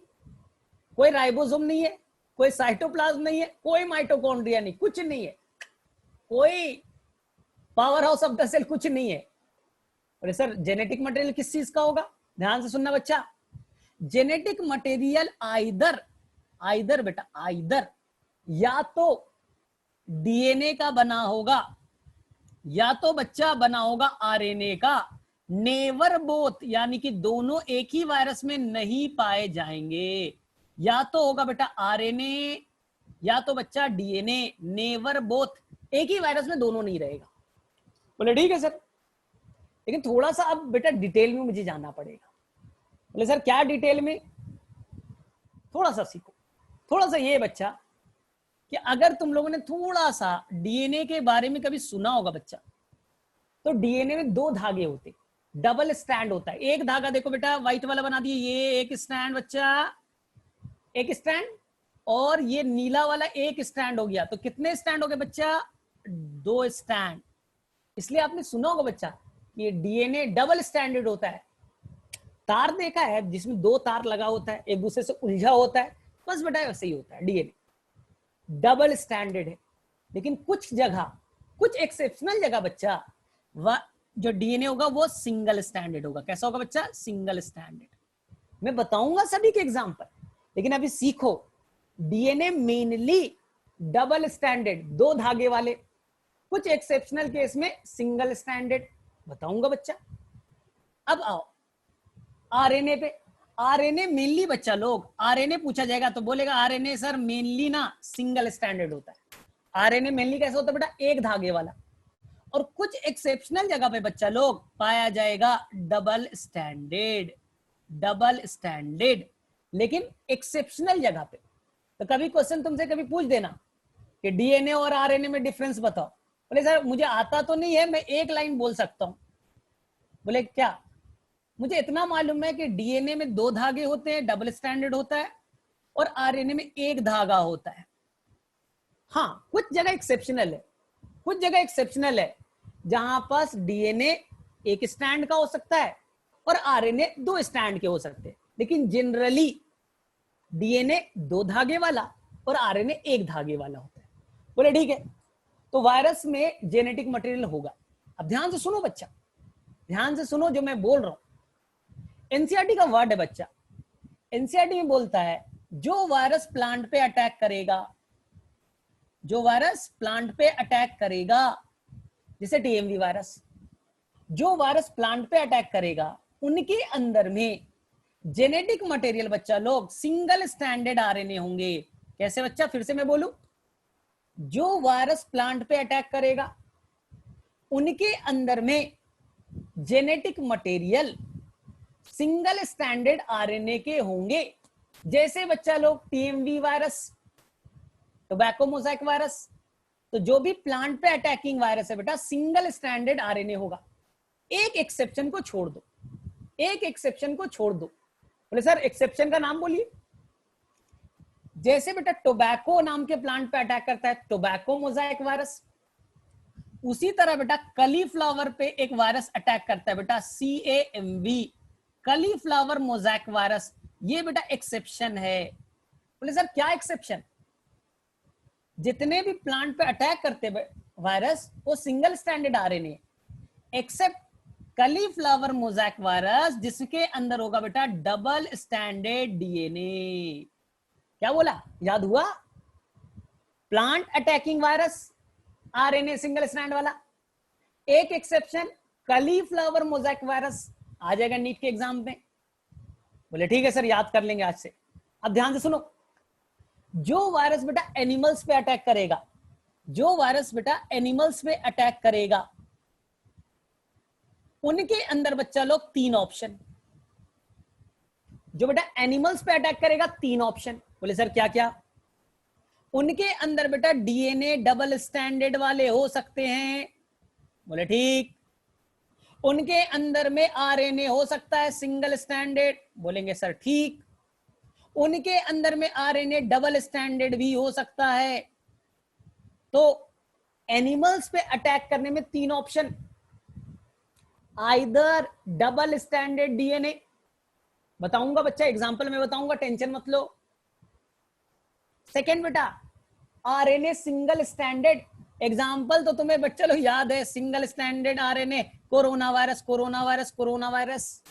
कोई राइबोसोम नहीं है, कोई साइटोप्लाज्म नहीं है, कोई माइटोकॉन्ड्रिया नहीं, कुछ नहीं है, कोई power house of the cell कुछ नहीं है। और सर जेनेटिक मटेरियल किस चीज का होगा? ध्यान से सुनना बच्चा, जेनेटिक मटेरियल आइदर, आइदर बेटा आइदर या तो डीएनए का बना होगा या तो बच्चा बना होगा आरएनए का। नेवर बोथ, यानी कि दोनों एक ही वायरस में नहीं पाए जाएंगे। या तो होगा बेटा आरएनए या तो बच्चा डीएनए, नेवर बोथ, एक ही वायरस में दोनों नहीं रहेगा। बोले ठीक है सर, लेकिन थोड़ा सा अब बेटा डिटेल में मुझे जाना पड़ेगा। बोले सर क्या डिटेल में? थोड़ा सा सीखो। थोड़ा सा ये बच्चा कि अगर तुम लोगों ने थोड़ा सा डीएनए के बारे में कभी सुना होगा बच्चा, तो डीएनए में 2 धागे होते, डबल स्ट्रैंड होता है। एक धागा देखो बेटा व्हाइट वाला बना दिए, ये एक स्ट्रैंड बच्चा, एक स्ट्रैंड, और ये नीला वाला एक स्ट्रैंड हो गया। तो कितने स्ट्रैंड हो गए बच्चा? 2 स्ट्रैंड। इसलिए आपने सुना होगा बच्चा कि डीएनए डबल स्टैंडर्ड होता है। तार देखा है जिसमें 2 तार लगा होता है, एक दूसरे से उलझा होता है, बस बेटा वैसे ही होता है। डीएनए डबल स्टैंडर्ड है। लेकिन कुछ जगह, कुछ एक्सेप्शनल जगह बच्चा जो डीएनए होगा वो सिंगल स्टैंडर्ड होगा। कैसा होगा बच्चा? Single standard. मैं बताऊंगा सभी के एग्जांपल, लेकिन अभी सीखो डीएनए मेनली डबल स्टैंडर्ड, 2 धागे वाले, कुछ एक्सेप्शनल केस में सिंगल स्टैंडर्ड, बताऊंगा बच्चा। अब आओ आरएनए पे। आरएनए मेनली बच्चा लोग, आरएनए पूछा जाएगा तो बोलेगा आरएनए सर मेनली ना सिंगल स्टैंडर्ड होता है। आरएनए मेनली कैसा होता है बेटा? एक धागे वाला। और कुछ एक्सेप्शनल जगह पे बच्चा लोग पाया जाएगा डबल स्टैंडर्ड, डबल स्टैंडर्ड, लेकिन एक्सेप्शनल जगह पे। तो कभी क्वेश्चन तुमसे कभी पूछ देना कि डीएनए और आरएनए में डिफरेंस बताओ। बोले सर मुझे आता तो नहीं है, मैं एक लाइन बोल सकता हूं। बोले क्या? मुझे इतना मालूम है कि डीएनए में 2 धागे होते हैं, डबल स्टैंडर्ड होता है, और आरएनए में एक धागा होता है। हाँ कुछ जगह एक्सेप्शनल है, कुछ जगह एक्सेप्शनल है जहां पास डीएनए एक स्टैंड का हो सकता है और आरएनए 2 स्टैंड के हो सकते हैं, लेकिन जनरली डीएनए 2 धागे वाला और आरएनए एक धागे वाला होता है। बोले ठीक है, तो वायरस में जेनेटिक मटेरियल होगा। अब ध्यान से सुनो बच्चा, ध्यान से सुनो जो मैं बोल रहा हूं। एनसीईआरटी का वर्ड है बच्चा। एनसीईआरटी में बोलता है जो वायरस प्लांट पे अटैक करेगा, जो वायरस प्लांट पे अटैक करेगा, जैसे टीएमवी वायरस, जो वायरस प्लांट पे अटैक करेगा उनके अंदर में जेनेटिक मटेरियल बच्चा लोग सिंगल स्टैंडर्ड आरएनए होंगे। कैसे बच्चा? फिर से मैं बोलूं, जो वायरस प्लांट पे अटैक करेगा उनके अंदर में genetic material single standard RNA के होंगे। जैसे बच्चा लोग TMV virus, tobacco mosaic virus, तो जो भी प्लांट पे अटैकिंग वायरस है बेटा सिंगल स्टैंडर्ड आरएनए होगा। एक एक्सेप्शन को छोड़ दो, एक एक्सेप्शन को छोड़ दो। बोले सर एक्सेप्शन का नाम बोलिए। जैसे बेटा टोबैको नाम के प्लांट पे अटैक करता है टोबैको मोज़ाइक वायरस, उसी तरह बेटा कलीफ्लावर पे एक वायरस अटैक करता है बेटा CAMV, कलीफ्लावर मोज़ाइक वायरस। ये बेटा एक्सेप्शन है। बोले सर क्या एक्सेप्शन? जितने भी प्लांट पे अटैक करते वायरस वो single standard RNA, except cauliflower mosaic virus जिसके अंदर होगा बेटा डबल स्टैंडर्ड डीएनए। क्या बोला? याद हुआ? Plant attacking virus RNA single stand वाला। एक एक्सेप्शन कलीफ्लावर मोज़ाइक वायरस, आ जाएगा नीट के एग्जाम में। बोले ठीक है सर याद कर लेंगे आज से। अब ध्यान से सुनो, जो वायरस बेटा एनिमल्स पे अटैक करेगा, जो वायरस बेटा एनिमल्स पे अटैक करेगा उनके अंदर बच्चा लोग 3 ऑप्शन। जो बेटा एनिमल्स पे अटैक करेगा 3 ऑप्शन। बोले सर क्या क्या? उनके अंदर बेटा डीएनए डबल स्टैंडर्ड वाले हो सकते हैं। बोले ठीक। उनके अंदर में आरएनए हो सकता है सिंगल स्टैंडर्ड। बोलेंगे सर ठीक। उनके अंदर में आरएनए डबल स्टैंडर्ड भी हो सकता है। तो एनिमल्स पे अटैक करने में 3 option, either double standard DNA, बताऊंगा बच्चा एग्जांपल में बताऊंगा, टेंशन मत लो। सेकेंड बेटा आरएनए सिंगल स्टैंडर्ड, एग्जांपल तो तुम्हें बच्चा लोग याद है, single standard RNA, corona virus, corona virus, corona virus.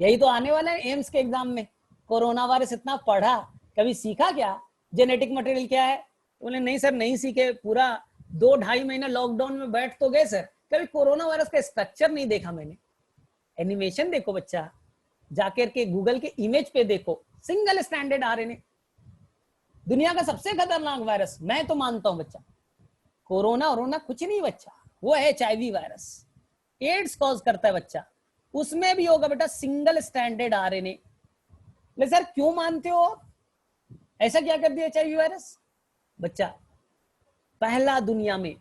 यही तो आने वाला है एम्स के एग्जाम में। कोरोना वायरस इतना पढ़ा, कभी सीखा क्या जेनेटिक मटेरियल क्या है? बोले नहीं सर नहीं सीखे, पूरा 2-2.5 महीना लॉकडाउन में बैठ तो गए सर, कभी कोरोना वायरस का स्ट्रक्चर नहीं देखा मैंने। एनिमेशन देखो बच्चा, जाकर के गूगल के इमेज पे देखो, सिंगल स्टैंडर्ड आरएनए, दुनिया का सबसे खतरनाक वायरस मैं तो मानता हूं बच्चा। कोरोना वरोना कुछ नहीं बच्चा, वो है HIV वायरस, एड्स कॉज करता है बच्चा, उसमें भी होगा बेटा सिंगल स्टैंडर्ड आरएनए। ले सर क्यों मानते हो ऐसा क्या कर दिया HIV वायरस? बच्चा पहला दुनिया में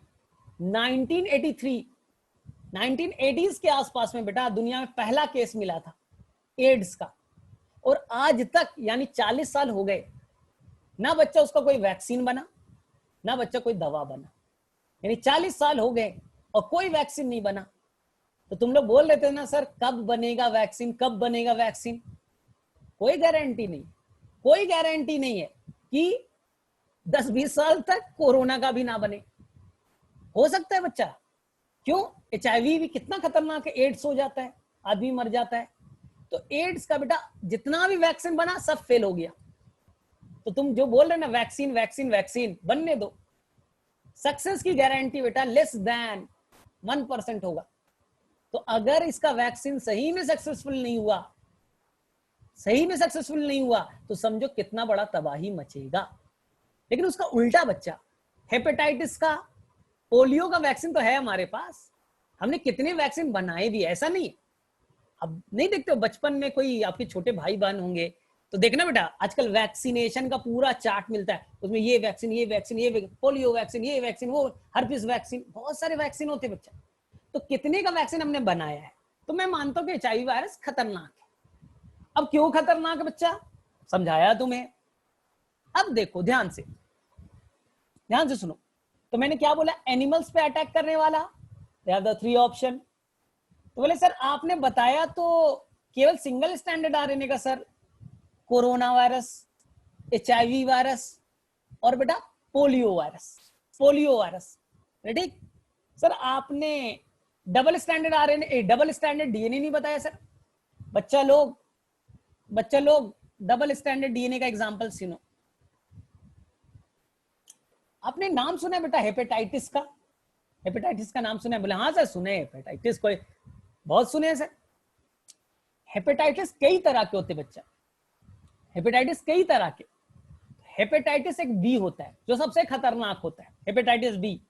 1980s के आसपास में बेटा दुनिया में पहला केस मिला था एड्स का, और आज तक यानी 40 साल हो गए ना बच्चा उसका कोई वैक्सीन बना, ना बच्चा कोई दवा बना, यानी 40 साल हो गए और कोई वैक्सीन नहीं बना। तो तुम लोग बोल रहे थे ना सर कब बनेगा वैक्सीन, कब बनेगा वैक्सीन, कोई गारंटी नहीं, कोई गारंटी नहीं है कि 10-20 साल तक कोरोना का भी ना बने, हो सकता है बच्चा। क्यों? HIV भी कितना खतरनाक है, एड्स हो जाता है, आदमी मर जाता है। तो एड्स का बेटा जितना भी वैक्सीन बना सब फेल हो गया। तो तुम जो बोल रहे ना वैक्सीन वैक्सीन वैक्सीन, बनने दो, सक्सेस की गारंटी बेटा लेस देन 1% होगा। तो अगर इसका वैक्सीन सही में सक्सेसफुल नहीं हुआ, सही में सक्सेसफुल नहीं हुआ, तो समझो कितना बड़ा तबाही मचेगा। लेकिन उसका उल्टा बच्चा, हेपेटाइटिस का, पोलियो का वैक्सीन तो है हमारे पास, हमने कितने वैक्सीन बनाए भी, ऐसा नहीं। अब नहीं देखते हो बचपन में कोई आपके छोटे भाई बहन होंगे तो देखना बेटा आजकल वैक्सीनेशन का पूरा चार्ट मिलता है, उसमें ये वैक्सीन ये वैक्सीन ये पोलियो वैक्सीन ये वैक्सीन वो हर्पिस वैक्सीन, बहुत सारे वैक्सीन होते बच्चा। तो कितने का वैक्सीन हमने बनाया है। तो मैं मानता हूं कि HIV वायरस खतरनाक है। अब क्यों खतरनाक है बच्चा, समझाया तुम्हें। अब देखो ध्यान से सुनो, तो मैंने क्या बोला, एनिमल्स पे अटैक करने वाला, दे हैव द 3 ऑप्शन। तो बोले सर आपने बताया तो केवल सिंगल स्टैंडर्ड आरएनए का sir, corona virus, HIV virus और बेटा पोलियो वायरस, ठीक। सर आपने double standard RNA, double standard DNA नहीं बताया सर। बच्चा लोग डबल स्टैंडर्ड डीएनए का एग्जांपल सुनो। आपने नाम सुना है बेटा हेपेटाइटिस का, हेपेटाइटिस का नाम सुना है? बोले हाँ सर सुने, हेपेटाइटिस कोई बहुत सुने हैं सर। हेपेटाइटिस कई तरह के होते बच्चा, हेपेटाइटिस कई तरह के। हेपेटाइटिस एक बी होता है जो सबसे खतरनाक होता है, हेपेटाइटिस बी।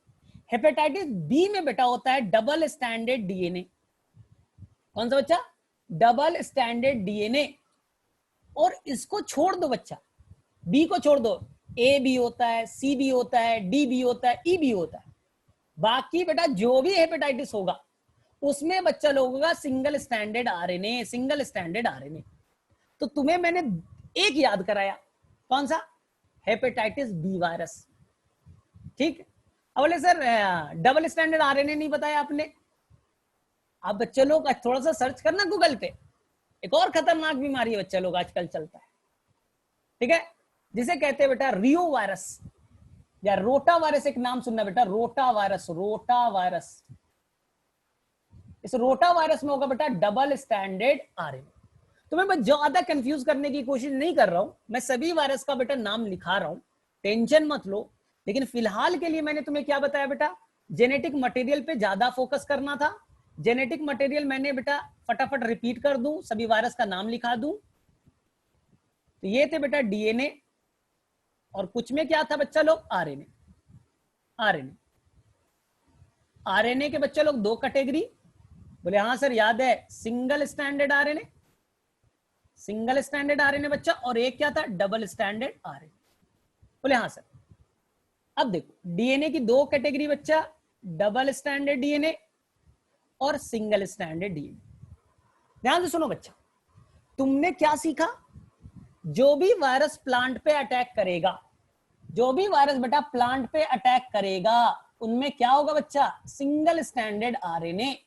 हेपेटाइटिस बी में बेटा होता है डबल स्टैंडर्ड डीएनए। कौन सा बच्चा? Double standard DNA. और इसको छोड़ दो बच्चा, बी को छोड़ दो, ए भी होता है, सी भी होता है, डी भी होता है, ई भी होता है। बाकी बेटा जो भी हेपेटाइटिस होगा उसमें बच्चा लोगों का single standard RNA, single standard RNA. तो तुम्हें मैंने एक याद कराया, कौन सा? हेपेटाइटिस बी वायरस, ठीक। अब बोले सर डबल स्टैंडर्ड आरएनए नहीं बताया आपने। आप बच्चे लोग थोड़ा सा सर्च करना गूगल पे, एक और खतरनाक बीमारी है बच्चा लोग आजकल चलता है, ठीक है, जिसे कहते हैं बेटा रियो वायरस या रोटा वायरस। एक नाम सुनना बेटा, रोटा वायरस। इस रोटा वायरस में होगा बेटा डबल स्टैंडर्ड आरएनए। तो मैं बस ज्यादा कंफ्यूज करने की कोशिश नहीं कर रहा हूं, मैं सभी वायरस का बेटा नाम लिखा रहा हूं, टेंशन मत लो। लेकिन फिलहाल के लिए मैंने तुम्हें क्या बताया बेटा, जेनेटिक मटेरियल पे ज्यादा फोकस करना था। जेनेटिक मटेरियल मैंने बेटा फटाफट रिपीट कर दूं, सभी वायरस का नाम लिखा दूं। तो ये थे बेटा डीएनए, और कुछ में क्या था बच्चा लोग, आरएनए। आरएनए के बच्चा लोग 2 कैटेगरी। बोले हाँ सर याद है, सिंगल स्टैंडर्ड आरएनए बच्चा, और एक क्या था, डबल स्टैंडर्ड आरएनए। बोले हाँ सर। अब देखो डीएनए की 2 कैटेगरी बच्चा, डबल स्टैंडर्ड डीएनए और सिंगल स्टैंडर्ड डीएनए। ध्यान से सुनो बच्चा, तुमने क्या सीखा, जो भी वायरस प्लांट पे अटैक करेगा, जो भी वायरस बेटा प्लांट पे अटैक करेगा, उनमें क्या होगा बच्चा, सिंगल स्टैंडर्ड आरएनए।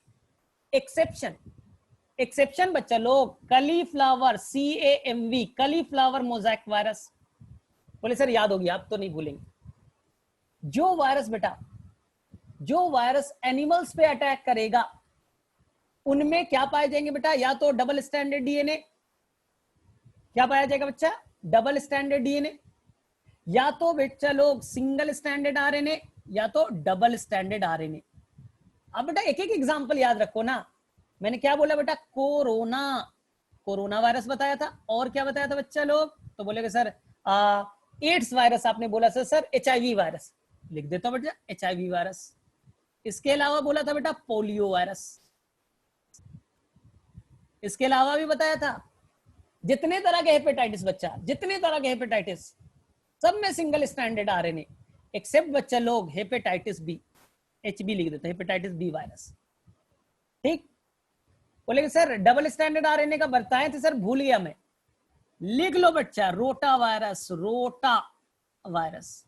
एक्सेप्शन बच्चा लोग, cauliflower, CAMV, cauliflower mosaic virus. बोले सर याद होगी, आप तो नहीं भूलेंगे। जो वायरस एनिमल्स पे अटैक करेगा, उनमें क्या पाए जाएंगे बेटा, या तो डबल स्टैंडर्ड डीएनए, क्या पाया जाएगा बच्चा, डबल स्टैंडर्ड डीएनए, या तो बच्चा लोग सिंगल स्टैंडर्ड आरएनए या तो डबल स्टैंडर्ड आरएनए। अब बेटा एक एक एग्जांपल याद रखो ना। मैंने क्या बोला बेटा, कोरोना, कोरोना वायरस बताया था, और क्या बताया था बच्चा लोग, तो बोलेगा सर एड्स वायरस आपने बोला सर एचआईवी वायरस, लिख देता हूं बेटा एचआईवी वायरस। इसके अलावा बोला था बेटा पोलियो वायरस, इसके अलावा भी बताया था जितने तरह के हेपेटाइटिस बच्चा, जितने तरह के हेपेटाइटिस सब में सिंगल स्टैंडर्ड आरएनए, एक्सेप्ट बच्चा लोग हेपेटाइटिस बी, एचबी लिख देते हैं, हेपेटाइटिस बी वायरस। ठीक, बोलेंगे सर डबल स्टैंडर्ड आरएनए का बताए थे सर, भूल गया मैं, लिख लो बच्चा रोटा वायरस, रोटा वायरस।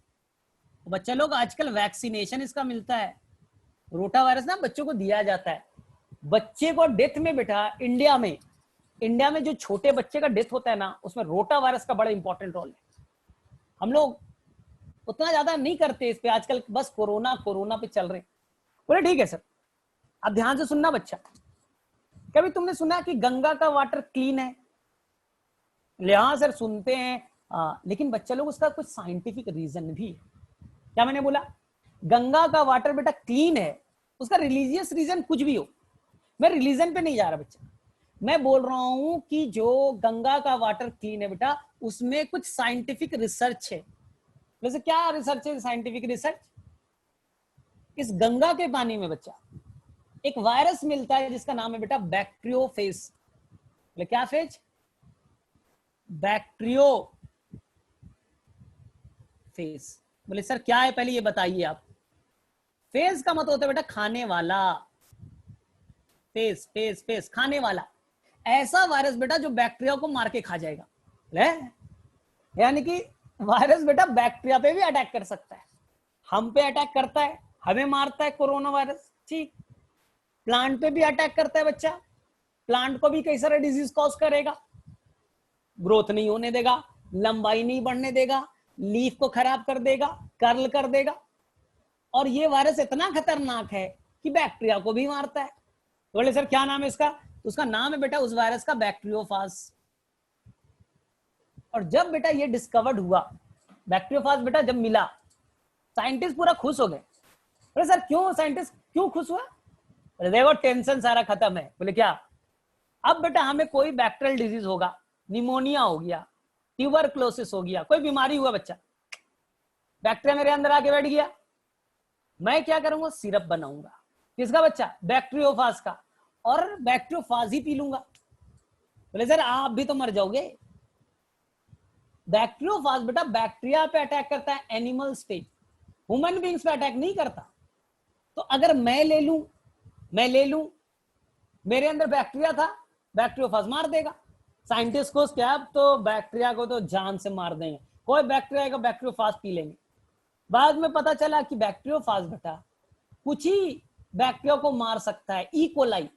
बच्चा लोग आजकल वैक्सीनेशन इसका मिलता है, रोटा वायरस ना बच्चों को दिया जाता है। बच्चे को डेथ में बेटा इंडिया में जो छोटे बच्चे का डेथ होता है ना, उसमें रोटा वायरस का बड़ा इंपॉर्टेंट रोल है। हम लोग उतना ज्यादा नहीं करते इस पे आजकल, बस कोरोना कोरोना पे चल रहे। बोले ठीक है सर, अब ध्यान से सुनना बच्चा, कभी तुमने सुना कि गंगा का वाटर क्लीन है? हाँ सर सुनते हैं, लेकिन बच्चा लोग उसका कुछ साइंटिफिक रीजन भी है। क्या मैंने बोला, गंगा का वाटर बेटा क्लीन है, उसका रिलीजियस रीजन कुछ भी हो, मैं रिलीजन पे नहीं जा रहा बच्चा, मैं बोल रहा हूं कि जो गंगा का वाटर क्लीन है बेटा, उसमें कुछ साइंटिफिक रिसर्च है। वैसे क्या रिसर्च है, साइंटिफिक रिसर्च? इस गंगा के पानी में बच्चा एक वायरस मिलता है जिसका नाम है बेटा बैक्टीरियोफेज। बोले क्या फेज? बैक्टीरियोफेज। बोले सर क्या है, पहले ये बताइए आप। फेज का मतलब होता है बेटा खाने वाला, फेज फेज फेज खाने वाला, ऐसा वायरस बेटा जो बैक्टीरिया को मार के खा जाएगा। ले? यानी कि वायरस बेटा बैक्टीरिया पे भी अटैक कर सकता है, हम पे अटैक करता है, हमें मारता है कोरोना वायरस। ठीक, प्लांट पे भी अटैक करता है बच्चा, प्लांट को भी कई सारे डिजीज कॉज करेगा, ग्रोथ नहीं होने देगा, लंबाई नहीं बढ़ने देगा, लीफ को खराब कर देगा, कर्ल कर देगा। और ये वायरस इतना खतरनाक है कि बैक्टीरिया को भी मारता है। बोले सर क्या नाम है इसका? उसका नाम है बेटा उस वायरस का बैक्टीरियोफाज। और जब बेटा ये डिस्कवर्ड हुआ, बैक्टीरियोफाज बेटा जब मिला, साइंटिस्ट पूरा खुश हो गए। बोले सर क्यों, साइंटिस्ट क्यों खुश हुआ? बोले देखो टेंशन सारा खत्म है। बोले क्या? अब बेटा हमें कोई बैक्टीरियल डिजीज होगा, निमोनिया हो गया, ट्यूबरक्लोसिस हो गया, कोई बीमारी हुआ बच्चा, बैक्टीरिया मेरे अंदर आके बैठ गया, मैं क्या करूंगा, सिरप बनाऊंगा। किसका बच्चा? बैक्टीरियोफाज का, और बैक्टीरियोफाज ही पी लूंगा। बोले सर आप भी तो मर जाओगे। बैक्टीरियोफाज बेटा बैक्टीरिया पे अटैक करता है, एनिमल्स पे, ह्यूमन बींग्स पे अटैक नहीं करता। तो अगर मैं ले लूं, मेरे अंदर बैक्टीरिया था, बैक्टीरियोफाज मार देगा। साइंटिस्ट को क्या, अब तो बैक्टीरिया को तो जान से मार देंगे, कोई बैक्टीरिया का बैक्टीरियोफाज पी लेंगे। बाद में पता चला कि बैक्टीरियोफाज बेटा कुछ ही बैक्टीरिया को मार सकता है, ई कोलाई,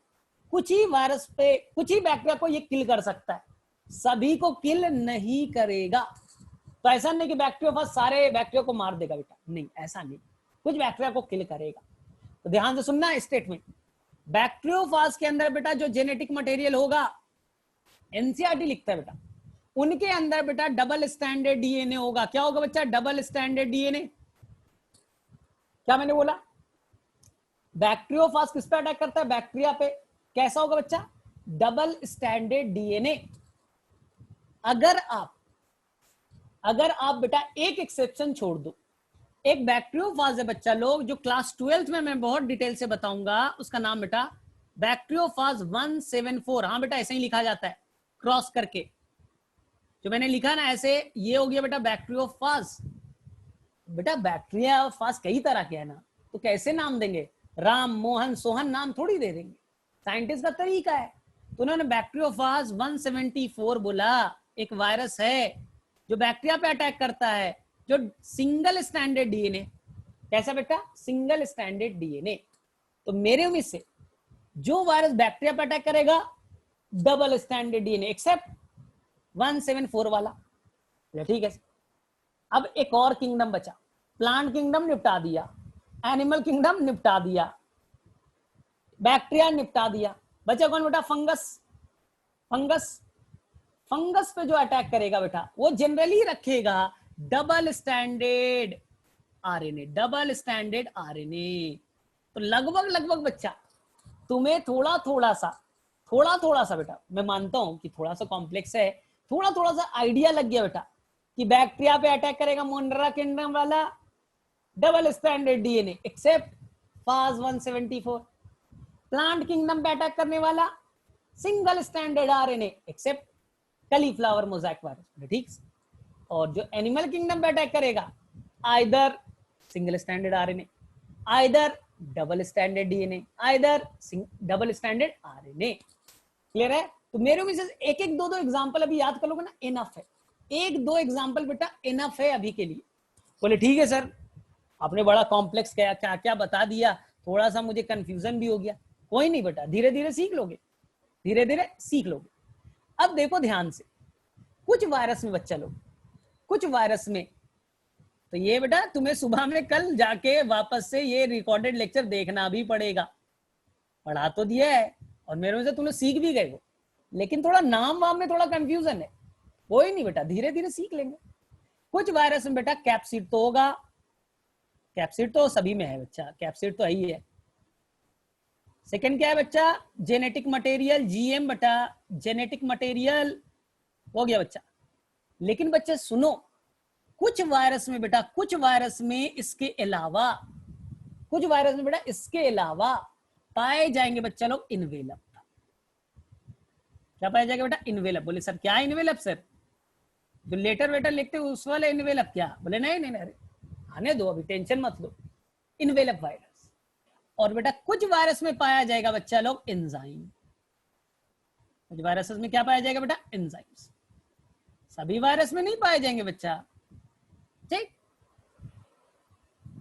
कुछ ही वायरस पे, कुछ ही बैक्टीरिया को ये किल कर सकता है, सभी को किल नहीं करेगा। तो ऐसा नहीं कि बैक्टीरियोफाज सारे बैक्टीरिया को मार देगा बेटा, नहीं ऐसा नहीं, कुछ बैक्टीरिया को किल करेगा। तो ध्यान से सुनना स्टेटमेंट, बैक्टीरियोफाज के अंदर बेटा जो जेनेटिक मटेरियल होगा, एनसीईआरटी लिखता है बेटा, उनके अंदर बेटा डबल स्टैंडर्ड डीएनए होगा। क्या होगा बच्चा? Double standard DNA. क्या मैंने बोला? बैक्टीरियोफाज किस पे अटैक करता है? बैक्टीरिया पे। कैसा होगा बच्चा? Double standard DNA. अगर आप बेटा एक एक्सेप्शन छोड़ दो, एक बैक्टीरियोफाज है बच्चा लोग जो क्लास 12th में मैं बहुत डिटेल से बताऊंगा, उसका नाम बेटा बैक्टीरियोफाज 174। हाँ बेटा ऐसे ही लिखा जाता है, क्रॉस करके जो मैंने लिखा ना ऐसे, ये हो गया बेटा बैक्टीरियोफाज। बेटा बैक्टीरियोफाज कई तरह के है ना, तो कैसे नाम देंगे? राम मोहन सोहन नाम थोड़ी दे देंगे, साइंटिस्ट का तरीका है। तो उन्होंने बैक्टीरियोफाज 174 बोला, एक वायरस है जो बैक्टीरिया पे अटैक करता है, जो सिंगल स्टैंडर्ड डीएनए। कैसा बेटा? Single standard DNA. तो मेरे उम्मीद से जो वायरस बैक्टीरिया पे अटैक करेगा, डबल स्टैंडर्ड डीएनए, एक्सेप्ट 174 वाला। ठीक है, अब एक और किंगडम बचा, प्लांट किंगडम निपटा दिया, एनिमल किंगडम निपटा दिया, बैक्टीरिया निपटा दिया, बचा कौन बेटा? फंगस। फंगस पे जो अटैक करेगा बेटा, वो जनरली रखेगा double standard RNA, double standard RNA. तो लगभग लगभग बच्चा तुम्हें थोड़ा थोड़ा सा बेटा, मैं मानता हूं कि थोड़ा सा कॉम्प्लेक्स है, थोड़ा थोड़ा सा आइडिया लग गया बेटा कि बैक्टीरिया पे अटैक करेगा मोनरा किंगडम वाला double standard DNA except phage 174, plant kingdom पे अटैक करने वाला single standard RNA except cauliflower mosaic virus, ठीक। और जो एनिमल किंगडम पे अटैक करेगा either single standard RNA, either double standard DNA, either double standard RNA. Clear है? तो मेरे में से एक एक दो दो एग्जांपल अभी याद कर लोगे ना, इनफ है। एक दो एग्जांपल बेटा इनफ है अभी के लिए। बोले ठीक है सर, आपने बड़ा कॉम्प्लेक्स क्या क्या क्या बता दिया, थोड़ा सा मुझे कंफ्यूजन भी हो गया। कोई नहीं बेटा, धीरे धीरे सीख लोगे, धीरे धीरे सीख लोगे। अब देखो ध्यान से, कुछ वायरस में बच्चा लोग, कुछ वायरस में तो ये बेटा तुम्हें सुबह में कल जाके वापस से ये रिकॉर्डेड लेक्चर देखना भी पड़ेगा। पढ़ा तो दिया है और मेरे में से तुम सीख भी गए हो, लेकिन थोड़ा नाम वाम में थोड़ा कंफ्यूजन है। कोई नहीं बेटा, धीरे धीरे सीख लेंगे। कुछ वायरस में बेटा कैप्सिड तो होगा, कैप्सिड तो सभी में है बच्चा, कैप्सिड तो ही है। सेकंड क्या है बच्चा? जेनेटिक मटेरियल, जीएम बेटा, जेनेटिक मटेरियल हो गया बच्चा। लेकिन बच्चे सुनो, कुछ वायरस में बेटा, कुछ वायरस में इसके अलावा, कुछ वायरस में बेटा इसके अलावा पाए जाएंगे बच्चा लोग इनवेलप। क्या पाया जाएगा बेटा? इनवेलप। बोले सर क्या इनवेलप सर? जो लेटर वेटर लिखते उस वाले इनवेलप क्या? बोले नहीं नहीं नहीं, आने दो, अभी टेंशन मत लो, इनवेलप वायरस। और बेटा कुछ वायरस में पाया जाएगा बच्चा लोग एंजाइम। कुछ वायरस में क्या पाया जाएगा बेटा? एंजाइम्स। सभी वायरस में नहीं पाए जाएंगे बच्चा, ठीक।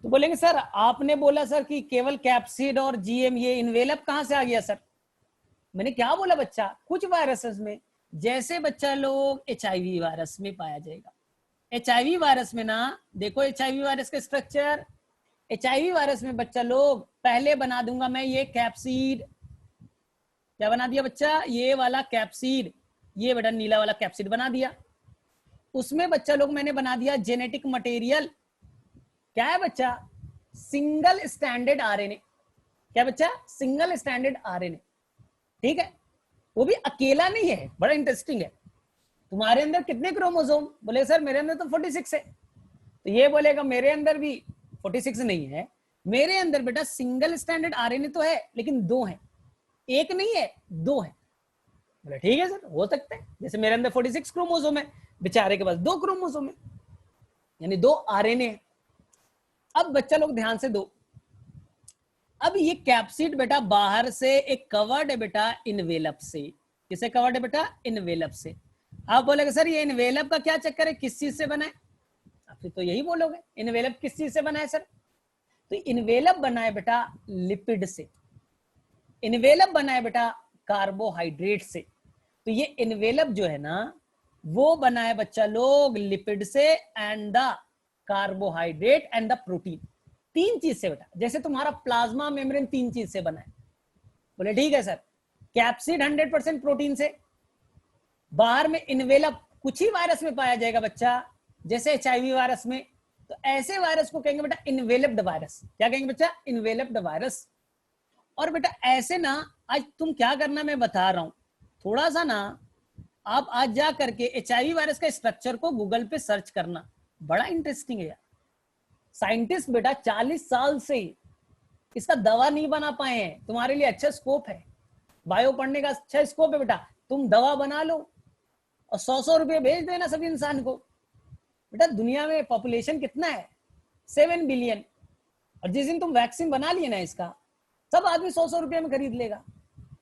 तो बोलेंगे सर आपने बोला सर कि केवल कैप्सिड और जीएम, ये इनवेलप कहां से आ गया सर? मैंने क्या बोला बच्चा? कुछ वायरसेस में, जैसे बच्चा लोग एचआईवी वायरस में पाया जाएगा। एचआईवी वायरस में ना, देखो एचआईवी वायरस का स्ट्रक्चर, एचआईवी वायरस में बच्चा लोग पहले बना दूंगा मैं ये कैप्सिड। क्या बना दिया बच्चा? ये वाला कैप्सिड, ये बेटा नीला वाला कैप्सिड बना दिया। उसमें बच्चा लोग मैंने बना दिया जेनेटिक मटेरियल। क्या है बच्चा? Single standard RNA. क्या बच्चा? सिंगल स्टैंडर्ड आरएनए, ठीक है। वो भी अकेला नहीं है, बड़ा इंटरेस्टिंग है। तुम्हारे अंदर कितने क्रोमोसोम? बोले सर मेरे अंदर तो 46 है। तो ये बोलेगा मेरे अंदर भी 46 नहीं है, मेरे अंदर बेटा सिंगल स्टैंडर्ड आरएनए तो है, लेकिन दो है, एक नहीं है, दो है। बोले ठीक है सर, हो सकता है। जैसे मेरे अंदर 46 क्रोमोसोम है, बेचारे के पास दो क्रोमोसोम है, यानी दो आरएनए। अब बच्चा लोग ध्यान से दो, अब ये कैप्सिड बेटा बाहर से एक कवर्ड है बेटा इनवेलप से। किसे कवर्ड है बेटा? इनवेलप से। आप बोलेगे सर ये इनवेलप का क्या चक्कर है, किस चीज से बना है? आप तो यही बोलोगे, इनवेलप किस चीज से बना है सर? तो इनवेलप बना है बेटा लिपिड से, इनवेलप बना है बेटा कार्बोहाइड्रेट से। तो ये इनवेलप जो है ना, वो बना है बच्चा लोग लिपिड से and the carbohydrate and the protein, तीन चीज से बेटा। जैसे तुम्हारा प्लाज्मा मेम्ब्रेन तीन चीज से बना है। बोले ठीक है सर, कैप्सिड 100% प्रोटीन से, बाहर में इनवेलप कुछ ही वायरस में पाया जाएगा बच्चा, जैसे एचआईवी वायरस में। तो ऐसे वायरस को कहेंगे बेटा इनवेलप्ड वायरस। क्या कहेंगे बच्चा? Enveloped virus. और बेटा ऐसे ना, आज तुम क्या करना मैं बता रहा हूं, थोड़ा सा ना आप आज जा करके एचआईवी वायरस का स्ट्रक्चर को गूगल पे सर्च करना, बड़ा इंटरेस्टिंग है यार। साइंटिस्ट बेटा 40 साल से इसका दवा नहीं बना पाए हैं। तुम्हारे लिए अच्छा स्कोप है, बायो पढ़ने का अच्छा स्कोप है बेटा। तुम दवा बना लो और 100 रुपए भेज देना सभी इंसान को। बेटा दुनिया में पॉपुलेशन कितना है? 7 बिलियन। और जिस दिन तुम वैक्सीन बना लिए ना इसका, सब आदमी 100 रुपए में खरीद लेगा।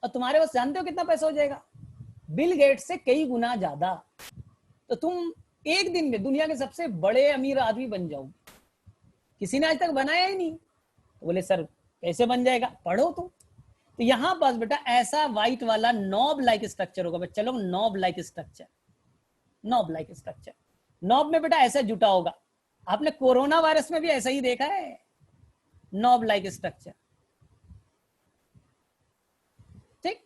और तुम्हारे पास जानते हो कितना पैसा हो जाएगा? बिल गेट्स से कई गुना ज्यादा। तो तुम एक दिन में दुनिया के सबसे बड़े अमीर आदमी बन जाओगे। किसी ने आज तक बनाया ही नहीं। तो बोले सर कैसे बन जाएगा? पढ़ो तुम। तो यहां पास बेटा ऐसा व्हाइट वाला नॉब लाइक स्ट्रक्चर होगा बच्चा लोग, knob like structure, knob like structure. Knob में बेटा ऐसा जुटा होगा। आपने कोरोना वायरस में भी ऐसा ही देखा है, नॉब लाइक स्ट्रक्चर, ठीक।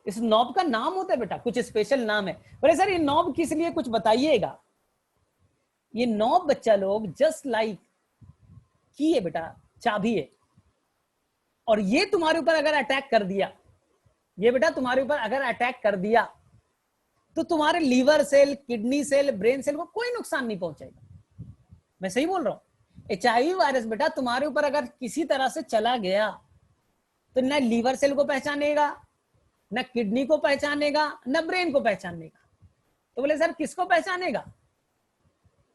इस नॉब का नाम होता है बेटा, कुछ स्पेशल नाम है। बोले सर ये नॉब किस लिए, कुछ बताइएगा। ये 9 बच्चा लोग जस्ट लाइक की है बेटा, चाबी है, और ये तुम्हारे ऊपर अगर अटैक कर दिया, ये बेटा तुम्हारे ऊपर अगर अटैक कर दिया, तो तुम्हारे liver cell, kidney cell, brain cell को कोई नुकसान नहीं पहुंचेगा। मैं सही बोल रहा हूं? एचआईवी वायरस बेटा तुम्हारे ऊपर अगर किसी तरह से चला गया, तो न लीवर सेल को पहचानेगा, न किडनी को पहचानेगा, न ब्रेन को पहचानेगा। तो बोले सर किसको पहचानेगा?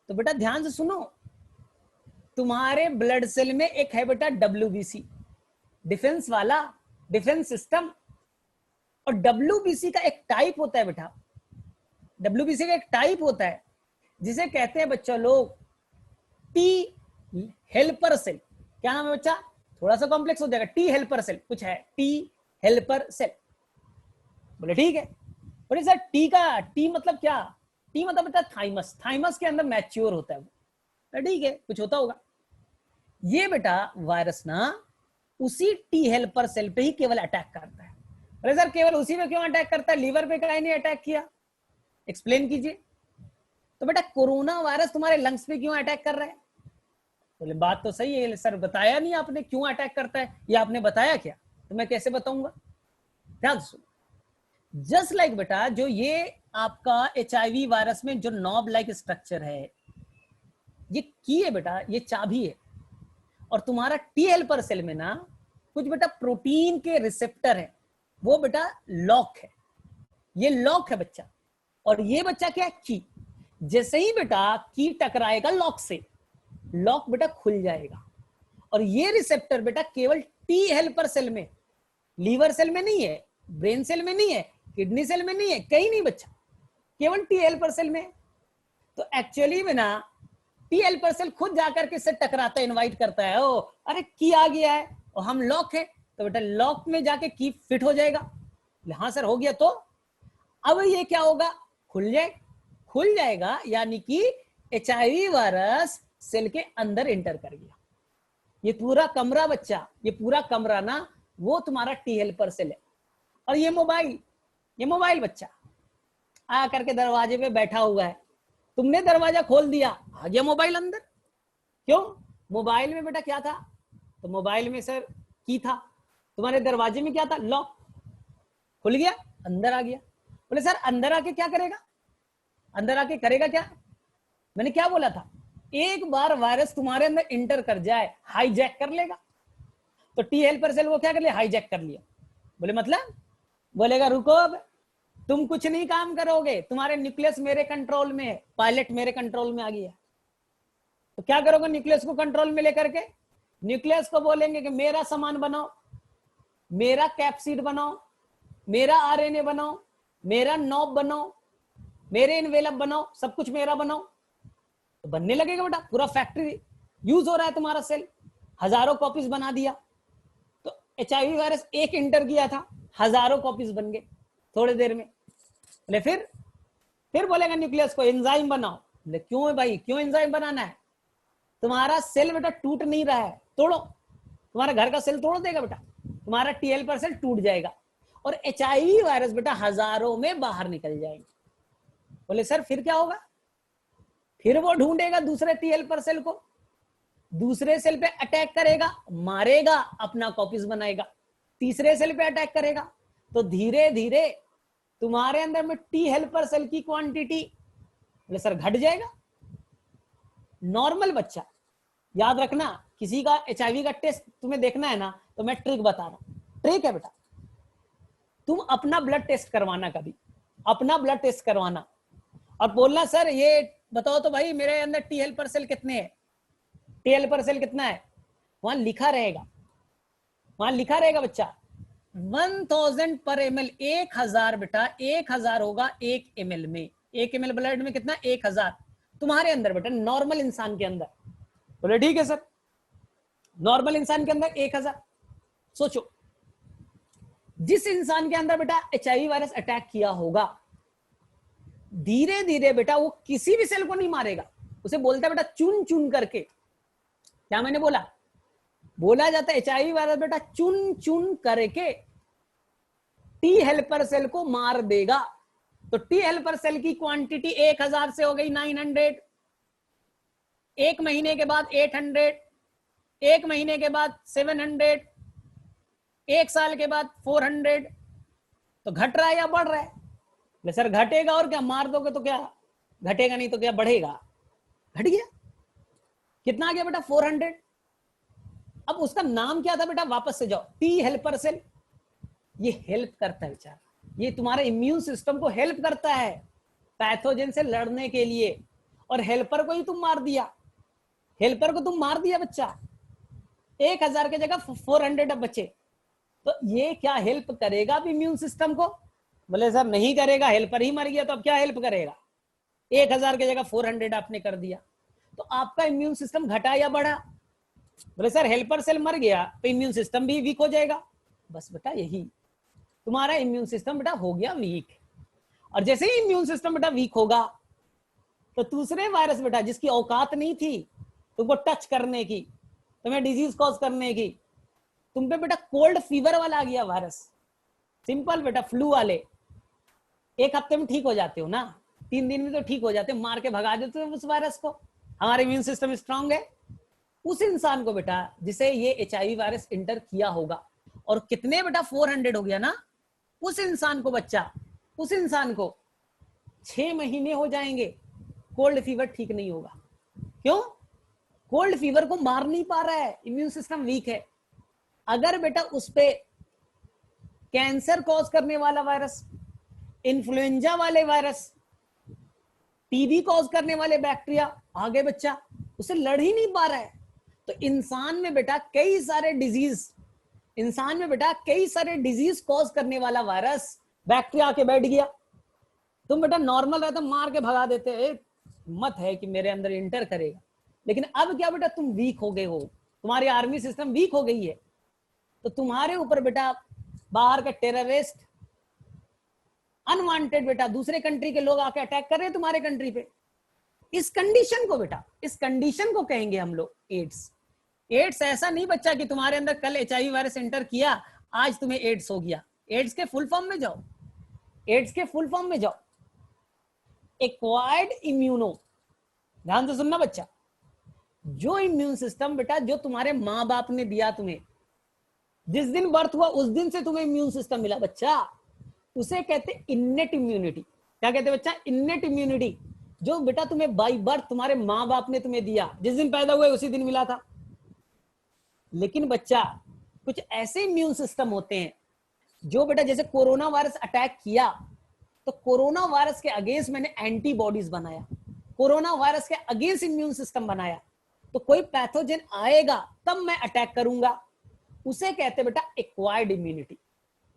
तो बेटा ध्यान से सुनो, तुम्हारे ब्लड सेल में एक है बेटा WBC, डिफेंस वाला, डिफेंस सिस्टम। और WBC का एक टाइप होता है बेटा, WBC का एक टाइप होता है जिसे कहते हैं बच्चों लोग टी हेल्पर सेल। क्या नाम है बच्चा? थोड़ा सा कॉम्प्लेक्स हो जाएगा, टी हेल्पर सेल कुछ है, टी हेल्पर सेल। बोले ठीक है। बोले सर टी का, टी मतलब क्या? टी मतलब बेटा थाइमस, थाइमस के अंदर मैच्योर होता है वो। ठीक है, कुछ होता होगा। ये बेटा वायरस ना उसी टी हेल्पर सेल पे ही केवल अटैक करता है। अरे सर केवल उसी पे क्यों अटैक करता है, लीवर पे काहे नहीं अटैक किया? एक्सप्लेन कीजिए। तो बेटा कोरोना वायरस तुम्हारे लंग्स पे क्यों अटैक कर रहा है? बोले बात तो सही है सर, बताया नहीं आपने क्यों अटैक करता है, ये आपने बताया क्या? तो मैं कैसे बताऊंगा? ध्यान सुनो। जस्ट लाइक बेटा जो ये आपका HIV वायरस में जो नॉब लाइक स्ट्रक्चर है, ये की है बेटा, ये चाबी है। और तुम्हारा टी हेल्पर सेल में ना कुछ बेटा प्रोटीन के रिसेप्टर है, वो बेटा लॉक है, ये लॉक है बच्चा। और ये बच्चा क्या है? की। जैसे ही बेटा की टकराएगा लॉक से, लॉक बेटा खुल जाएगा। और ये रिसेप्टर बेटा केवल टी हेल्पर सेल में, लीवर सेल में नहीं है, ब्रेन सेल में नहीं है, किडनी सेल में नहीं है, कहीं नहीं बच्चा, केवल टी हेल्पर सेल में। तो एक्चुअली में ना टी हेल्पर सेल खुद जाकर के इससे टकराता है, इनवाइट करता है, ओ अरे की आ गया है और हम लॉक है, तो बेटा लॉक में जाके की फिट हो जाएगा। हाँ सर हो गया। तो अब ये क्या होगा? खुल जाएगा, यानी कि HIV वायरस सेल के अंदर एंटर कर गया। ये पूरा कमरा बच्चा, ये पूरा कमरा ना वो तुम्हारा टी हेल्पर सेल है। और ये मोबाइल बच्चा आ करके दरवाजे पे बैठा हुआ है, तुमने दरवाजा खोल दिया, आ गया मोबाइल अंदर। क्यों? मोबाइल में बेटा क्या था? तो मोबाइल में सर की था, तुम्हारे दरवाजे में क्या था? लॉक। खुल गया, अंदर आ गया। बोले सर अंदर आके क्या करेगा? अंदर आके करेगा क्या? मैंने क्या बोला था? एक बार वायरस तुम्हारे अंदर इंटर कर जाए, हाईजैक कर लेगा। तो टी हेल्पर सेल वो क्या कर लिया? हाईजैक कर लिया। बोले मतलब? बोलेगा रुको, अब तुम कुछ नहीं काम करोगे, तुम्हारे न्यूक्लियस मेरे कंट्रोल में है, पायलट मेरे कंट्रोल में आ गया। तो क्या करोगे न्यूक्लियस को कंट्रोल में लेकर के? न्यूक्लियस को बोलेंगे कि मेरा सामान बनाओ, मेरा कैप्सिड बनाओ, मेरा RNA बनाओ, मेरा नॉब बनाओ, मेरे इनवेलप बनाओ, सब कुछ मेरा बनाओ। तो बनने लगेगा बेटा, पूरा फैक्ट्री यूज हो रहा है तुम्हारा सेल, हजारों कॉपीज बना दिया। तो HIV वायरस एक इंटर किया था, हजारों कॉपीज बन गए थोड़ी देर में। बोले फिर बोलेगा न्यूक्लियस को एंजाइम बनाओ। बोले क्यों है भाई, क्यों एंजाइम बनाना है? तुम्हारा सेल बेटा टूट नहीं रहा है, तोड़ो। तुम्हारा घर का सेल तोड़ देगा बेटा, तुम्हारा टी हेल्पर सेल टूट जाएगा और HIV वायरस बेटा हजारों में बाहर निकल जाएंगे। बोले सर फिर क्या होगा? फिर वो ढूंढेगा दूसरे टी हेल्पर सेल को, दूसरे सेल पे अटैक करेगा, मारेगा, अपना कॉपीज बनाएगा, तीसरे सेल पे अटैक करेगा। तो धीरे धीरे तुम्हारे अंदर में टी हेल्पर सेल की क्वांटिटी बोले सर घट जाएगा। नॉर्मल बच्चा, याद रखना, किसी का HIV का टेस्ट तुम्हें देखना है ना, तो मैं ट्रिक बता रहा हूं। ट्रिक है बेटा, तुम अपना ब्लड टेस्ट करवाना, कभी अपना ब्लड टेस्ट करवाना और बोलना सर ये बताओ तो भाई मेरे अंदर टी हेल्पर सेल कितने हैं, टी हेल्पर सेल कितना है? वहां लिखा रहेगा, वहां लिखा रहेगा बच्चा 1000 पर ml, 1000 बेटा, 1000 होगा 1 ml में, 1 ml ब्लड में कितना? 1000 तुम्हारे अंदर बेटा, नॉर्मल इंसान के अंदर। बोले ठीक है सर, नॉर्मल इंसान के अंदर 1000। सोचो जिस इंसान के अंदर बेटा HIV वायरस अटैक किया होगा, धीरे धीरे बेटा वो किसी भी सेल को नहीं मारेगा, उसे बोलता है बेटा चुन चुन करके। क्या मैंने बोला जाता है HIV वायरस बेटा चुन चुन करके टी हेल्पर सेल को मार देगा। तो टी हेल्पर सेल की क्वांटिटी 1000 से हो गई 900, एक महीने के बाद 800, एक महीने के बाद 700, एक साल के बाद 400, तो घट रहा है या बढ़ रहा है? सर घटेगा, और क्या मार दोगे तो क्या घटेगा, नहीं तो क्या बढ़ेगा? घट गया। कितना आ गया बेटा? 400। अब उसका नाम क्या था बेटा? वापस से जाओ, टी हेल्पर सेल। ये हेल्प करता है बेचारा, ये तुम्हारे इम्यून सिस्टम को हेल्प करता है पैथोजन से लड़ने के लिए। और हेल्पर को ही तुम मार दिया, हेल्पर को तुम मार दिया बच्चा। 1000 की जगह 400 अब बचे, तो ये क्या हेल्प करेगा इम्यून सिस्टम को? बोले सर नहीं करेगा, हेल्पर ही मर गया, तो अब क्या हेल्प करेगा? 1000 की जगह 400 आपने कर दिया, तो आपका इम्यून सिस्टम घटा या बढ़ा? बोले सर हेल्पर सेल मर गया तो इम्यून सिस्टम भी वीक हो जाएगा। बस बेटा यही, तुम्हारा इम्यून सिस्टम बेटा हो गया वीक। और जैसे ही इम्यून सिस्टम बेटा वीक होगा, तो दूसरे वायरस बेटा जिसकी औकात नहीं थी तुमको टच करने की, तुम्हें डिजीज कॉज करने की, तुम पे बेटा कोल्ड फीवर वाला आ गया वायरस। सिंपल बेटा, फ्लू वाले 1 हफ्ते में ठीक हो जाते हो ना, 3 दिन में तो ठीक हो जाते हो, मार के भगा देते हो उस वायरस को। हमारा इम्यून सिस्टम स्ट्रांग है। उस इंसान को बेटा जिसे ये HIV वायरस इंटर किया होगा, और कितने बेटा 400 हो गया ना, उस इंसान को बच्चा, उस इंसान को 6 महीने हो जाएंगे, कोल्ड फीवर ठीक नहीं होगा। क्यों? कोल्ड फीवर को मार नहीं पा रहा है, इम्यून सिस्टम वीक है। अगर बेटा उस पे कैंसर कॉज करने वाला वायरस, इन्फ्लुएंजा वाले वायरस, टीबी कॉज करने वाले बैक्टीरिया आगे बच्चा उसे लड़ ही नहीं पा रहा है, तो इंसान में बेटा कई सारे डिजीज, इंसान में बेटा कई सारे डिजीज कॉज करने वाला वायरस बैक्टीरिया आके बैठ गया। तुम बेटा नॉर्मल रहता मार के भगा देते, मत है कि मेरे अंदर इंटर करेगा। लेकिन अब क्या बेटा, तुम वीक हो गए हो, तुम्हारी आर्मी सिस्टम वीक हो गई है, तो तुम्हारे ऊपर बेटा बाहर का टेररिस्ट, अनवांटेड बेटा दूसरे कंट्री के लोग आके अटैक कर रहे हैं तुम्हारे कंट्री पे। इस कंडीशन को बेटा, इस कंडीशन को कहेंगे हम लोग एड्स। एड्स ऐसा नहीं बच्चा कि तुम्हारे अंदर कल HIV वायरस एंटर किया, आज तुम्हें एड्स हो गया। एड्स के फुल फॉर्म में जाओ, एड्स के फुल फॉर्म में जाओ, एक्वायर्ड इम्यूनो। ध्यान से सुनना बच्चा, जो इम्यून सिस्टम बेटा जो तुम्हारे माँ बाप ने दिया तुम्हें, जिस दिन बर्थ हुआ उस दिन से तुम्हें इम्यून सिस्टम मिला बच्चा, उसे कहते इन्नेट इम्यूनिटी। क्या कहते बच्चा? इन्नेट इम्यूनिटी, जो बेटा तुम्हें बाई बर्थ तुम्हारे माँ बाप ने तुम्हें दिया, जिस दिन पैदा हुए उसी दिन मिला था। लेकिन बच्चा कुछ ऐसे इम्यून सिस्टम होते हैं जो बेटा, जैसे कोरोना वायरस अटैक किया, तो कोरोना वायरस के अगेंस्ट मैंने एंटीबॉडीज बनाया, कोरोना वायरस के अगेंस्ट इम्यून सिस्टम बनाया, तो कोई पैथोजन आएगा तब मैं अटैक करूंगा, उसे कहते बेटा एक्वायर्ड इम्यूनिटी।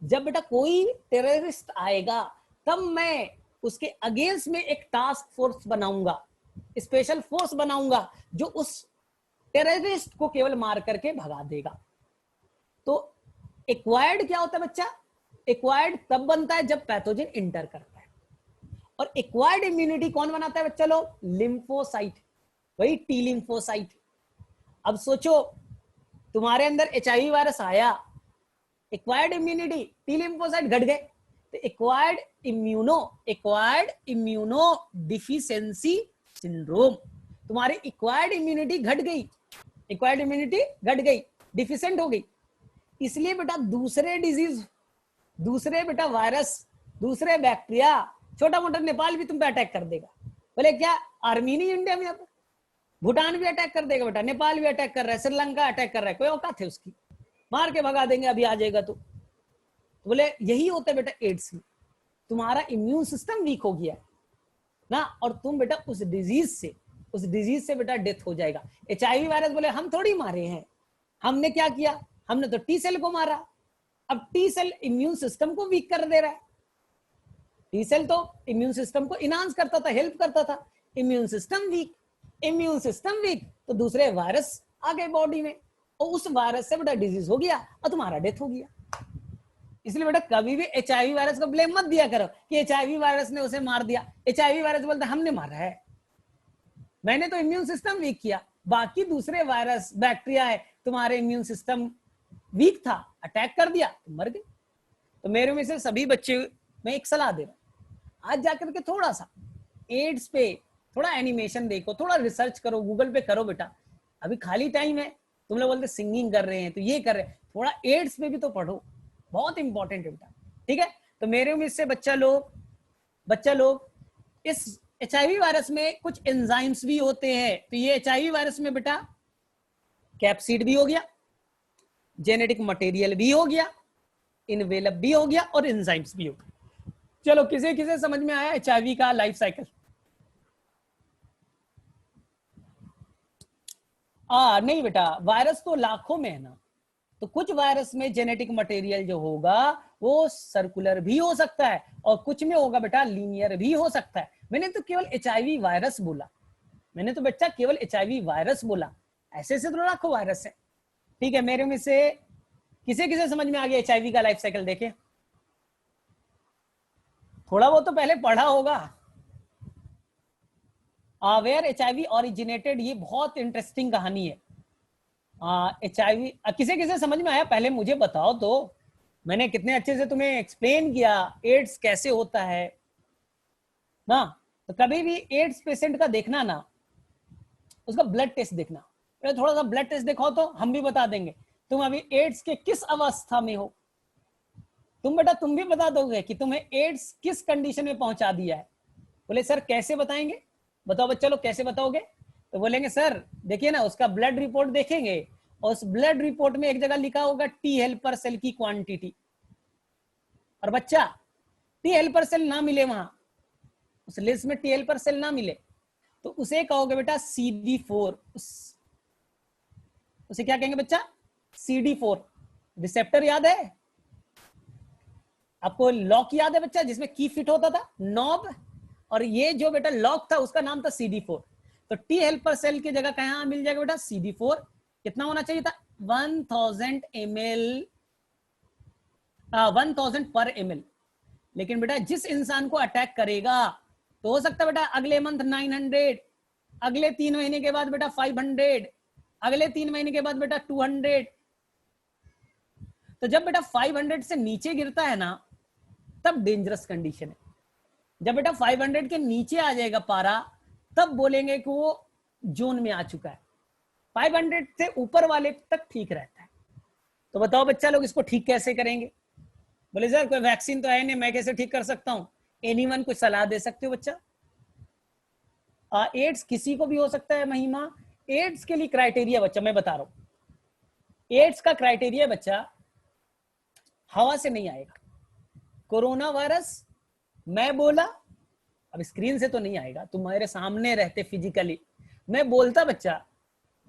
जब बेटा कोई टेररिस्ट आएगा तब मैं उसके अगेंस्ट में एक टास्क फोर्स बनाऊंगा, स्पेशल फोर्स बनाऊंगा, जो उस टेररिस्ट को केवल मार करके भगा देगा। तो एक्वायर्ड क्या होता है बच्चा? एक्वायर्ड तब बनता है जब पैथोजन इंटर करता है। और एक्वायर्ड इम्यूनिटी कौन बनाता है बच्चा लोग? लिम्फोसाइट, वही टी लिम्फोसाइट। अब सोचो तुम्हारे अंदर HIV वायरस आया, एक्वायर्ड इम्यूनिटी, टी लिम्फोसाइट घट गए, तो एक्वायर्ड इम्यूनो डिफिशियंसी सिंड्रोम, तुम्हारी एक्वायर्ड इम्यूनिटी घट गई, एक्वायर्ड इम्यूनिटी घट गई, डिफिशिएंट हो गई। इसलिए बेटा दूसरे डिजीज, दूसरे बेटा वायरस, दूसरे बैक्टीरिया, छोटा मोटा नेपाल भी तुम पे अटैक कर देगा। बोले क्या आर्मी नहीं इंडिया में? अब भूटान भी अटैक कर देगा बेटा, नेपाल भी अटैक कर रहा है, श्रीलंका अटैक कर रहा है, कोई औकात है उसकी? मार के भगा देंगे अभी आ जाएगा तो। बोले यही होता है बेटा एड्स में, तुम्हारा इम्यून सिस्टम वीक हो गया ना, और तुम बेटा उस डिजीज से बेटा डेथ हो जाएगा। HIV वायरस बोले हम थोड़ी मारे हैं, हमने क्या किया? हमने तो टी सेल को मारा। अब टी सेल इम्यून सिस्टम को वीक कर दे रहा है, टी सेल तो इम्यून सिस्टम को इनहांस करता था, हेल्प करता था। Immune system weak, immune system weak, तो दूसरे वायरस आ गए बॉडी में, और उस वायरस से बेटा डिजीज हो गया और तुम्हारा डेथ हो गया। इसलिए बेटा कभी भी HIV वायरस को ब्लेम मत दिया करो कि HIV वायरस ने उसे मार दिया। HIV वायरस बोलता हमने मारा है, मैंने तो इम्यून सिस्टम वीक किया, बाकी दूसरे वायरस बैक्टीरिया है, तुम्हारे इम्यून सिस्टम वीक था, अटैक कर दिया, तुम मर गए। तो मेरे में से सभी बच्चे मैं एक सलाह दे रहा हूं, आज जाकर के थोड़ा सा एड्स पे थोड़ा एनिमेशन देखो, थोड़ा रिसर्च करो, गूगल पे करो बेटा, अभी खाली टाइम है। तुम लोग बोलते सिंगिंग कर रहे हैं तो ये कर रहे हैं, थोड़ा एड्स पे भी तो पढ़ो, बहुत इंपॉर्टेंट है बेटा। ठीक है, तो मेरे उम्मीद से बच्चा लोग इस एचआईवी वायरस में कुछ एंजाइम्स भी होते हैं। तो ये एचआईवी वायरस में बेटा कैप्सिड भी हो गया, जेनेटिक मटेरियल भी हो गया, इनवेलप भी हो गया और एंजाइम्स भी हो गया। चलो किसे किसे समझ में आया एचआईवी का लाइफ साइकिल? नहीं बेटा, वायरस तो लाखों में है ना, तो कुछ वायरस में जेनेटिक मटेरियल जो होगा वो सर्कुलर भी हो सकता है और कुछ में होगा बेटा लीनियर भी हो सकता है। मैंने तो केवल एचआईवी वायरस बोला, मैंने तो बच्चा केवल एचआईवी वायरस बोला, ऐसे ऐसे तो लाखों वायरस है। ठीक है, मेरे में से किसे किसे समझ में आ गया एचआईवी का लाइफ साइकिल? देखे, थोड़ा बहुत तो पहले पढ़ा होगा। वेयर एचआईवी ओरिजिनेटेड, ये बहुत इंटरेस्टिंग कहानी है। एचआईवी किसे किसे समझ में आया पहले मुझे बताओ तो, मैंने कितने अच्छे से तुम्हें एक्सप्लेन किया एड्स कैसे होता है ना। तो कभी भी एड्स पेशेंट का देखना ना, उसका ब्लड टेस्ट देखना, थोड़ा सा ब्लड टेस्ट दिखाओ तो हम भी बता देंगे तुम अभी एड्स के किस अवस्था में हो। तुम बेटा तुम भी बता दोगे कि तुम्हें एड्स किस कंडीशन में पहुंचा दिया है। बोले सर कैसे बताएंगे, बताओ बच्चा लोग कैसे बताओगे? तो बोलेंगे सर देखिए ना, उसका ब्लड रिपोर्ट देखेंगे और उस ब्लड रिपोर्ट में एक जगह लिखा होगा टी हेल्पर सेल की क्वांटिटी, और बच्चा टी हेल्पर सेल ना मिले वहां, उस लिस्ट में टी हेल्पर सेल ना मिले, तो उसे कहोगे बेटा CD4। उसे क्या कहेंगे बच्चा? CD4 रिसेप्टर याद है आपको? लॉक याद है बच्चा, जिसमें की फिट होता था, नॉब, और ये जो बेटा लॉक था उसका नाम था CD4। तो टी हेल्पर सेल की जगह कहां मिल जाएगा बेटा? CD4। कितना होना चाहिए था? 1000 ml, 1000 पर ml। लेकिन बेटा जिस इंसान को अटैक करेगा तो हो सकता है बेटा अगले मंथ 900, अगले 3 महीने के बाद बेटा 500, अगले 3 महीने के बाद बेटा 200। तो जब बेटा 500 से नीचे गिरता है ना, तब डेंजरस कंडीशन है। जब बेटा 500 के नीचे आ जाएगा पारा, तब बोलेंगे कि वो जोन में आ चुका है। 500 से ऊपर वाले तक ठीक रहता है। तो बताओ बच्चा लोग इसको ठीक कैसे करेंगे? बोले सर कोई वैक्सीन तो है नहीं, मैं कैसे ठीक कर सकता हूं? एनीवन कुछ सलाह दे सकते हो बच्चा? एड्स किसी को भी हो सकता है महिमा। एड्स के लिए क्राइटेरिया बच्चा मैं बता रहा हूं, एड्स का क्राइटेरिया बच्चा हवा से नहीं आएगा। कोरोना वायरस मैं बोला, अब स्क्रीन से तो नहीं आएगा, तुम्हारे सामने रहते फिजिकली मैं बोलता बच्चा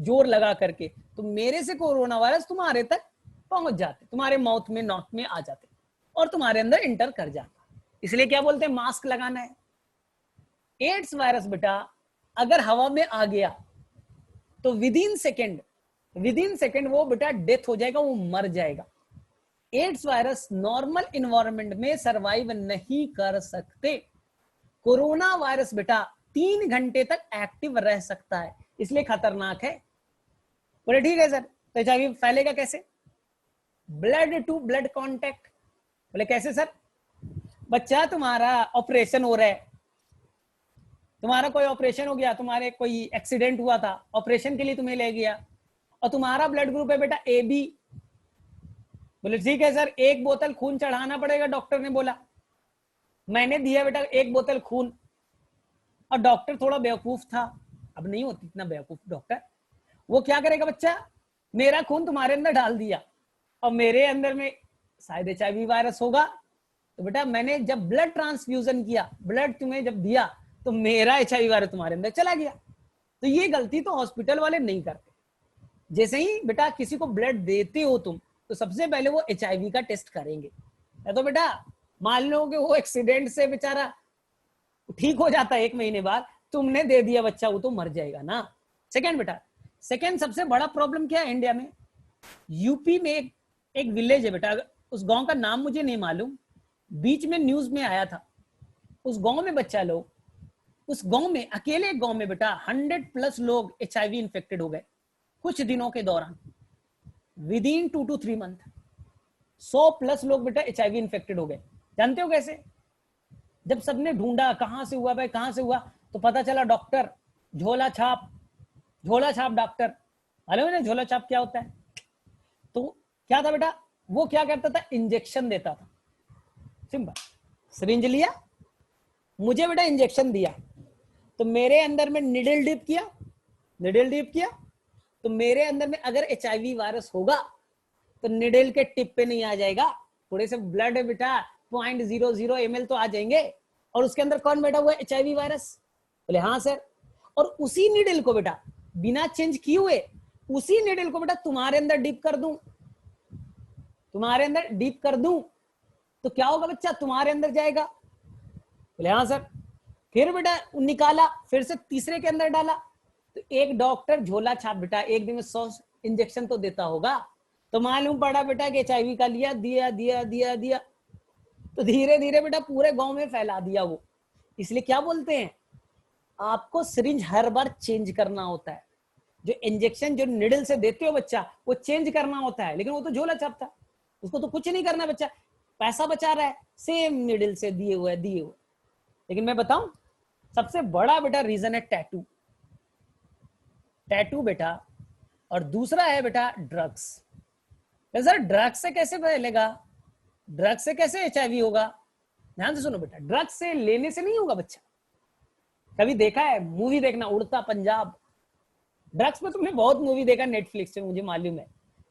जोर लगा करके, तो मेरे से कोरोना वायरस तुम्हारे तक पहुंच जाते, तुम्हारे माउथ में नॉक में आ जाते और तुम्हारे अंदर इंटर कर जाता। इसलिए क्या बोलते हैं? मास्क लगाना है। एड्स वायरस बेटा अगर हवा में आ गया तो विद इन सेकेंड वो बेटा डेथ हो जाएगा, वो मर जाएगा। एड्स वायरस नॉर्मल इन्वायरमेंट में सरवाइव नहीं कर सकते। कोरोना वायरस बेटा 3 घंटे तक एक्टिव रह सकता है, इसलिए खतरनाक है। बोले ठीक है सर, तो एचआईवी फैलेगा कैसे? Blood to blood contact. बोले कैसे सर? बच्चा तुम्हारा ऑपरेशन हो रहा है, तुम्हारा कोई ऑपरेशन हो गया, तुम्हारे कोई एक्सीडेंट हुआ था, ऑपरेशन के लिए तुम्हें ले गया और तुम्हारा ब्लड ग्रुप है बेटा AB। बोले ठीक है सर, 1 बोतल खून चढ़ाना पड़ेगा, डॉक्टर ने बोला। मैंने दिया बेटा 1 बोतल खून, और डॉक्टर थोड़ा बेवकूफ था, अब नहीं होती इतना बेवकूफ डॉक्टर। वो क्या करेगा बच्चा? मेरा खून तुम्हारे अंदर डाल दिया और मेरे अंदर में शायद एचआईवी वायरस होगा, तो बेटा मैंने जब ब्लड ट्रांसफ्यूजन किया, ब्लड तुम्हें जब दिया, तो मेरा एचआईवी वायरस तुम्हारे अंदर चला गया। तो ये गलती तो हॉस्पिटल वाले नहीं करते। जैसे ही बेटा किसी को ब्लड देते हो तुम, तो सबसे पहले वो एचआईवी का टेस्ट करेंगे। तो बेटा मान लो कि वो एक्सीडेंट से बेचारा ठीक हो जाता है 1 महीने बाद, तुमने दे दिया बच्चा, वो तो मर जाएगा ना। सेकंड बेटा, सेकंड सबसे बड़ा प्रॉब्लम क्या है इंडिया में? यूपी में एक विलेज है बेटा, उस गांव का नाम मुझे नहीं मालूम, बीच में न्यूज में आया था। उस गांव में बच्चा लोग, उस गांव में अकेले गांव में बेटा 100+ लोग एचआईवी इन्फेक्टेड हो गए कुछ दिनों के दौरान। विद इन 2 to 3 मंथ 100+ लोग बेटा एचआईवी इन्फेक्टेड हो गए। जानते हो कैसे? जब सबने ढूंढा कहां से हुआ भाई, कहां से हुआ, तो पता चला डॉक्टर झोला छाप डॉक्टर, मालूम है ना झोला छाप क्या होता है? तो क्या था बेटा, वो क्या करता था, इंजेक्शन देता था। सिंपल, सिरिंज लिया, मुझे बेटा इंजेक्शन दिया, तो मेरे अंदर में निडल डिप किया, तो मेरे अंदर में अगर HIV वायरस होगा तो निडल के टिप पे नहीं आ जाएगा, थोड़े से ब्लड है बेटा 0.00 ml तो आ जाएंगे, और उसके अंदर कौन बैठा हुआ है, HIV वायरस। बोले हाँ सर, और उसी निडल को बेटा बिना चेंज किए हुए उसी निडल को बेटा तुम्हारे अंदर डिप कर दूं, तो क्या होगा बच्चा, तुम्हारे अंदर जाएगा। बोले हाँ सर, फिर बेटा निकाला, फिर से तीसरे के अंदर डाला, तो एक डॉक्टर झोला छाप बेटा एक दिन में 100 इंजेक्शन तो देता होगा, तो मालूम पड़ा बेटा कि HIV का लिया, दिया, तो धीरे धीरे बेटा पूरे गांव में फैला दिया वो। इसलिए क्या बोलते हैं, आपको सिरिंज हर बार चेंज करना होता है, जो इंजेक्शन जो निडल से देते हो बच्चा वो चेंज करना होता है, लेकिन वो तो झोला छाप था, उसको तो कुछ नहीं करना, बच्चा पैसा बचा रहा है, सेम निडल से दिए हुए। लेकिन मैं बताऊं, सबसे बड़ा बेटा रीजन है टैटू बेटा, और दूसरा है बेटा ड्रग्स। सर ड्रग्स से कैसे फैलेगा, ड्रग्स से कैसे HIV होगा? ध्यान से सुनो बेटा, ड्रग्स से लेने से नहीं होगा बच्चा। कभी देखा है, मूवी देखना उड़ता पंजाब, ड्रग्स में तुमने बहुत मूवी देखा नेटफ्लिक्स पे, मुझे मालूम है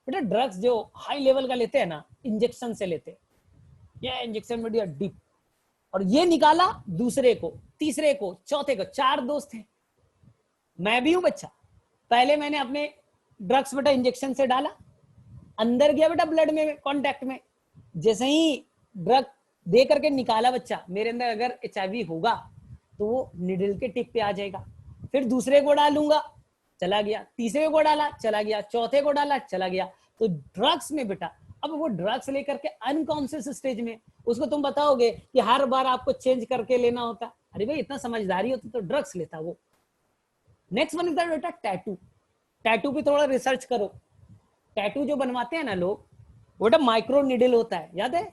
बेटा। ड्रग्स जो हाई लेवल का लेते हैं ना, इंजेक्शन से लेते हैं, ये इंजेक्शन में दिया डिप, और ये निकाला दूसरे को, तीसरे को, चौथे को, 4 दोस्त हैं, मैं भी हूं बच्चा। पहले मैंने अपने ड्रग्स बेटा इंजेक्शन से डाला, अंदर गया बेटा ब्लड में कांटेक्ट में, जैसे ही ड्रग दे करके निकाला बच्चा, मेरे अंदर अगर HIV होगा तो वो निडल के टिप पे आ जाएगा। फिर दूसरे को डालूंगा, चला गया, तीसरे को डाला, चला गया, चौथे को डाला, चला गया। तो ड्रग्स में बेटा, अब वो ड्रग्स लेकर के अनकॉन्शियस स्टेज में उसको तुम बताओगे कि हर बार आपको चेंज करके लेना होता, अरे भाई इतना समझदारी होती तो ड्रग्स लेता वो। नेक्स्ट वन इज बेटा टैटू भी थोड़ा रिसर्च करो। टैटू जो बनवाते हैं ना लोग, वो बेटा माइक्रो निडल होता है, याद है?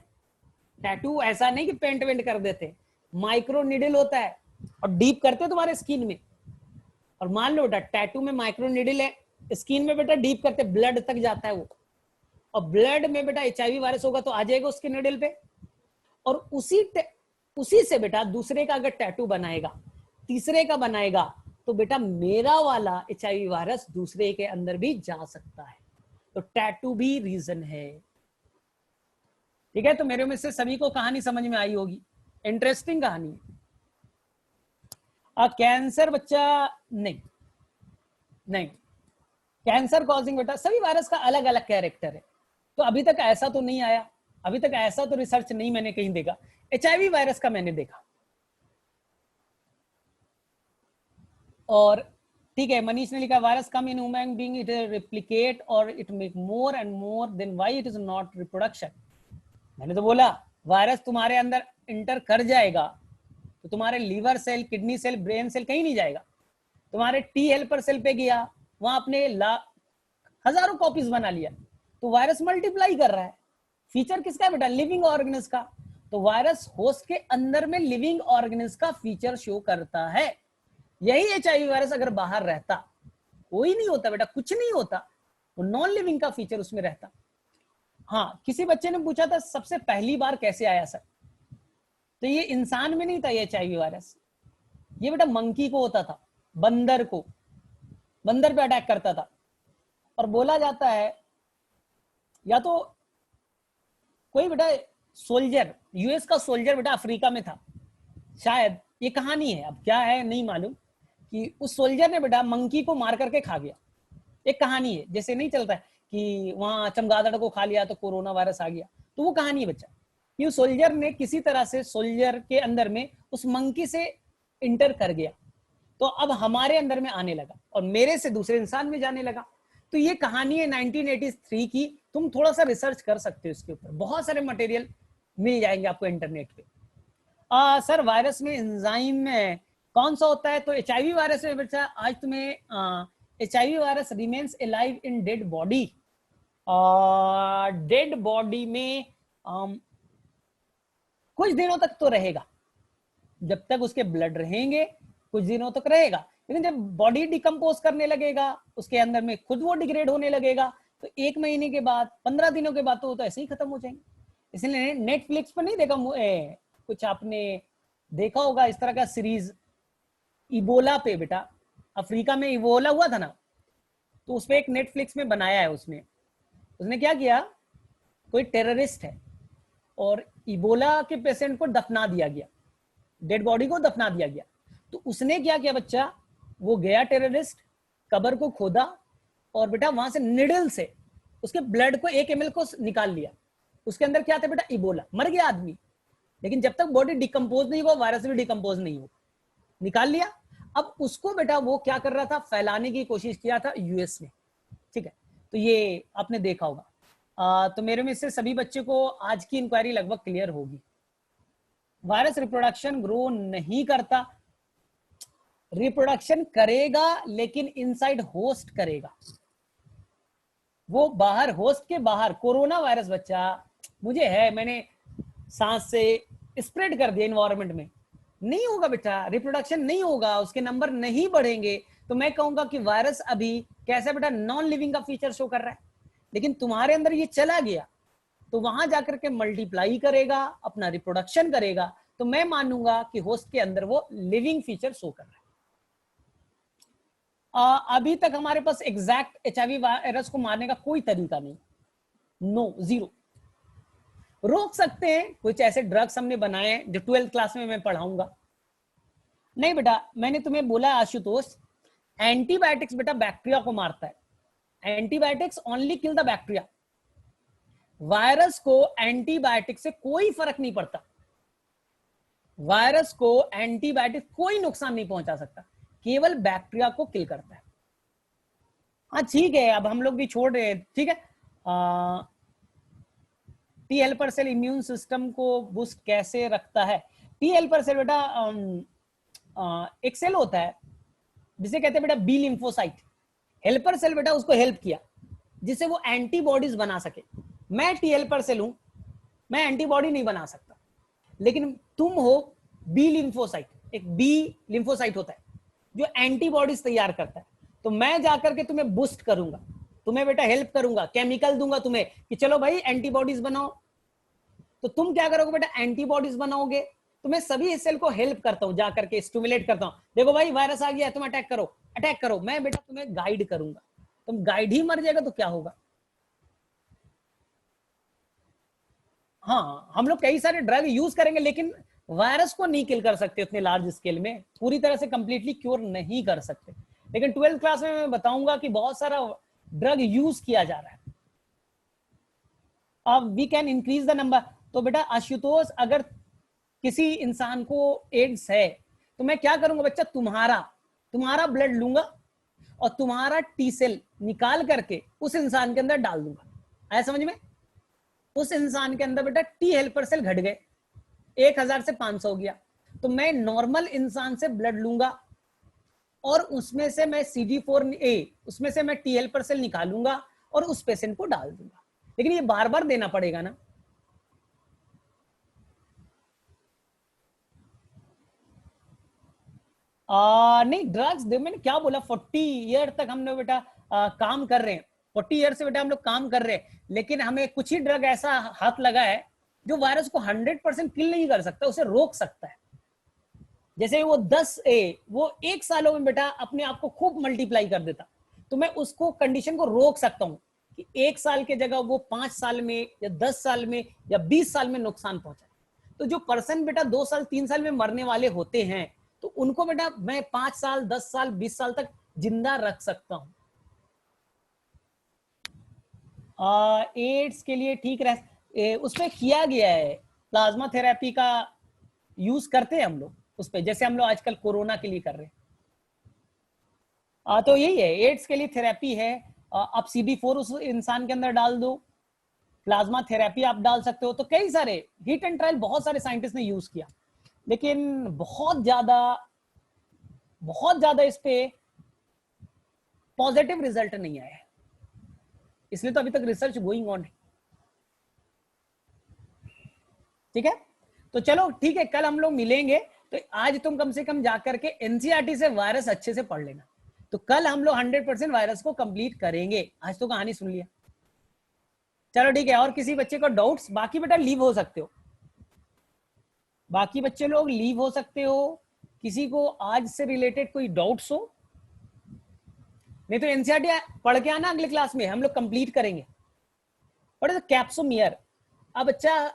टैटू ऐसा नहीं कि पेंट वेंट कर देते, माइक्रो निडल होता है, और डीप करते हैं तुम्हारे स्किन में। और मान लो बेटा टैटू में माइक्रो निडल है, स्किन में बेटा डीप करते ब्लड तक जाता है वो, और ब्लड में बेटा HIV वायरस होगा तो आ जाएगा उसके निडल पे, और उसी से बेटा दूसरे का अगर टैटू बनाएगा, तीसरे का बनाएगा, तो बेटा मेरा वाला HIV वायरस दूसरे के अंदर भी जा सकता है। तो टैटू भी रीजन है। ठीक है, तो मेरे में से सभी को कहानी समझ में आई होगी, इंटरेस्टिंग कहानी है। कैंसर बच्चा नहीं, कैंसर कॉजिंग बेटा सभी वायरस का अलग अलग कैरेक्टर है, तो अभी तक ऐसा तो नहीं आया, अभी तक ऐसा तो रिसर्च नहीं मैंने कहीं देखा। HIV वायरस का मैंने देखा, और ठीक है, मनीष ने लिखा virus come in human being, it replicate और it make more and more, then why it is not reproduction. मैंने तो बोला वायरस तुम्हारे अंदर इंटर कर जाएगा तो तुम्हारे liver cell, kidney cell, brain cell कहीं नहीं जाएगा, तुम्हारे T हेल्पर सेल पे गया, वहां अपने हजारों कॉपीज बना लिया, तो वायरस मल्टीप्लाई कर रहा है। फीचर किसका है बेटा, लिविंग ऑर्गेनिज्म का। तो वायरस होस्ट के अंदर में लिविंग ऑर्गेनिज्म का फीचर शो करता है। यही HIV वायरस अगर बाहर रहता, कोई नहीं होता बेटा, कुछ नहीं होता, वो नॉन लिविंग का फीचर उसमें रहता। हाँ, किसी बच्चे ने पूछा था सबसे पहली बार कैसे आया सर, तो ये इंसान में नहीं था ये HIV वायरस, ये बेटा मंकी को होता था, बंदर पे अटैक करता था। और बोला जाता है या तो कोई बेटा सोल्जर, US का सोल्जर बेटा अफ्रीका में था शायद, ये कहानी है, अब क्या है नहीं मालूम, कि उस सोल्जर ने बेटा मंकी को मार करके खा गया। एक कहानी है, जैसे नहीं चलता है कि वहां चमगादड़ को खा लिया तो कोरोना वायरस आ गया, तो वो कहानी है बच्चा, कि सोल्जर ने किसी तरह से सोल्जर के अंदर में उस मंकी से इंटर कर गया, तो अब हमारे अंदर में आने लगा और मेरे से दूसरे इंसान में जाने लगा। तो ये कहानी है 1983 की, तुम थोड़ा सा रिसर्च कर सकते हो इसके ऊपर, बहुत सारे मटेरियल मिल जाएंगे आपको इंटरनेट पे। सर वायरस में एंजाइम में कौन सा होता है, तो HIV वायरस में बच्चा आज तुम्हें HIV virus remains alive in dead body, dead body में कुछ दिनों तक तो रहेगा, जब तक उसके ब्लड रहेंगे कुछ दिनों तक रहेगा, लेकिन जब बॉडी डिकम्पोज करने लगेगा, उसके अंदर में खुद वो डिग्रेड होने लगेगा, तो 1 महीने के बाद, 15 दिनों के बाद तो ऐसे ही खत्म हो जाएंगे। इसलिए नेटफ्लिक्स पर नहीं देखा कुछ आपने देखा होगा इस तरह का सीरीज, इबोला पे बेटा, अफ्रीका में इबोला हुआ था ना, तो उसपे एक नेटफ्लिक्स में बनाया है, उसने क्या किया, कोई टेररिस्ट है और इबोला के पेशेंट को दफना दिया गया, डेड बॉडी को दफना दिया गया। तो उसने क्या किया बच्चा, वो गया टेररिस्ट, कब्र को खोदा और बेटा वहां से निडल से उसके ब्लड को 1 ml को निकाल लिया। उसके अंदर क्या था बेटा, इबोला। मर गया आदमी, लेकिन जब तक बॉडी डिकम्पोज नहीं हुआ, वायरस भी डिकम्पोज नहीं हो, निकाल लिया। अब उसको बेटा वो क्या कर रहा था, फैलाने की कोशिश किया था यूएस में, ठीक है। तो ये आपने देखा होगा। तो मेरे में से सभी बच्चे को आज की इंक्वायरी लगभग क्लियर होगी। वायरस रिप्रोडक्शन ग्रो नहीं करता, रिप्रोडक्शन करेगा लेकिन इनसाइड होस्ट करेगा, वो बाहर, होस्ट के बाहर। कोरोना वायरस बच्चा मुझे है, मैंने सांस से स्प्रेड कर दिया इन्वायरमेंट में, नहीं होगा बेटा, रिप्रोडक्शन नहीं होगा, उसके नंबर नहीं बढ़ेंगे। तो मैं कहूंगा कि वायरस अभी कैसा बेटा, नॉन लिविंग का फीचर शो कर रहा है, लेकिन तुम्हारे अंदर ये चला गया तो वहां जाकर के मल्टीप्लाई करेगा, अपना रिप्रोडक्शन करेगा, तो मैं मानूंगा कि होस्ट के अंदर वो लिविंग फीचर शो कर रहा है। अभी तक हमारे पास एग्जैक्ट एचआईवी वायरस को मारने का कोई तरीका नहीं, नो, जीरो। रोक सकते हैं, कुछ ऐसे ड्रग्स हमने बनाए हैं जो 12th क्लास में मैं पढ़ाऊंगा। नहीं बेटा, मैंने तुम्हें बोला आशुतोष, एंटीबायोटिक्स बेटा बैक्टीरिया को मारता है, antibiotics only kill the bacteria. Virus को एंटीबायोटिक से कोई फर्क नहीं पड़ता, वायरस को एंटीबायोटिक कोई नुकसान नहीं पहुंचा सकता, केवल बैक्टीरिया को किल करता है। हाँ ठीक है, अब हम लोग भी छोड़ रहे हैं, ठीक है। T helper cell immune system को बूस्ट कैसे रखता है? टी हेल्पर सेल बेटा एक सेल होता है जिसे कहते हैं बेटा बी लिम्फोसाइट। हेल्पर सेल बेटा उसको हेल्प किया जिससे वो एंटीबॉडीज बना सके। मैं टी हेल्पर सेल हूं, मैं एंटीबॉडी नहीं बना सकता, लेकिन तुम हो बी लिम्फोसाइट। एक बी लिम्फोसाइट होता है जो एंटीबॉडीज तैयार करता है, तो मैं जाकर के तुम्हें बूस्ट करूंगा, तुम्हें बेटा हेल्प करूंगा, केमिकल दूंगा तुम्हें कि चलो भाई एंटीबॉडीज बनाओ। तो तुम क्या करोगे बेटा, एंटीबॉडीज बनाओगे। तो मैं सभी सेल को हेल्प करता हूं, जाकर के स्टिमुलेट करता हूं, देखो भाई वायरस आ गया है, तुम अटैक करो, अटैक करो। मैं बेटा तुम्हें गाइड करूंगा, तुम गाइड ही मर जाएगा तो क्या होगा। हाँ, हम लोग कई सारे ड्रग यूज करेंगे लेकिन वायरस को नहीं किल कर सकते उतने लार्ज स्केल में, पूरी तरह से कंप्लीटली क्योर नहीं कर सकते। लेकिन 12th क्लास में मैं बताऊंगा कि बहुत सारा ड्रग यूज किया जा रहा है। अब we can increase the number. तो बेटा आशुतोष, अगर किसी इंसान को एड्स है तो मैं क्या करूंगा बच्चा, तुम्हारा ब्लड लूंगा और तुम्हारा टी सेल निकाल करके उस इंसान के अंदर डाल दूंगा। आया समझ में? उस इंसान के अंदर बेटा टी हेल्पर सेल घट गए, 1000 से 500 हो गया, तो मैं नॉर्मल इंसान से ब्लड लूंगा और उसमें से मैं CD4A, उसमें से मैं टी हेल्पर सेल निकालूंगा और उस पेशेंट को डाल दूंगा। लेकिन ये बार बार देना पड़ेगा ना। नहीं, ड्रग्स मैंने क्या बोला, 40 ईयर तक हम लोग बेटा काम कर रहे हैं, 40 ईयर से बेटा हम लोग काम कर रहे हैं, लेकिन हमें कुछ ही ड्रग ऐसा हाथ लगा है जो वायरस को 100% किल नहीं कर सकता, उसे रोक सकता है। जैसे वो 10A, वो 1 सालों में बेटा अपने आप को खूब मल्टीप्लाई कर देता, तो मैं उसको कंडीशन को रोक सकता हूं कि 1 साल के जगह वो 5 साल में या 10 साल में या 20 साल में नुकसान पहुंचाए। तो जो पर्सन बेटा 2 साल 3 साल में मरने वाले होते हैं, तो उनको बेटा मैं 5 साल 10 साल 20 साल तक जिंदा रख सकता हूं। एड्स के लिए ठीक रह, उसमें किया गया है, प्लाज्मा थेरेपी का यूज करते हैं हम लोग उस पर, जैसे हम लोग आजकल कोरोना के लिए कर रहे हैं। तो यही है, एड्स के लिए थेरेपी है। आप CD4 उस इंसान के अंदर डाल दो, प्लाज्मा थेरेपी आप डाल सकते हो। तो कई सारे हिट एंड ट्रायल बहुत सारे साइंटिस्ट ने यूज किया, लेकिन बहुत ज्यादा इस पे पॉजिटिव रिजल्ट नहीं आया है, इसलिए तो अभी तक रिसर्च गोइंग ऑन है। ठीक है, तो चलो ठीक है, कल हम लोग मिलेंगे। तो आज तुम कम से कम जाकर के एनसीईआरटी से वायरस अच्छे से पढ़ लेना, तो कल हम लोग 100% वायरस को कंप्लीट करेंगे। आज तो कहानी सुन लिया, चलो ठीक है। और किसी बच्चे को डाउट्स? बाकी बेटा लीव हो सकते हो, बाकी बच्चे लोग लीव हो सकते हो। किसी को आज से रिलेटेड कोई डाउट्स हो? नहीं तो एनसीईआरटी पढ़ के आना, अगले क्लास में हम लोग कंप्लीट करेंगे। What is capsomere? अब बच्चा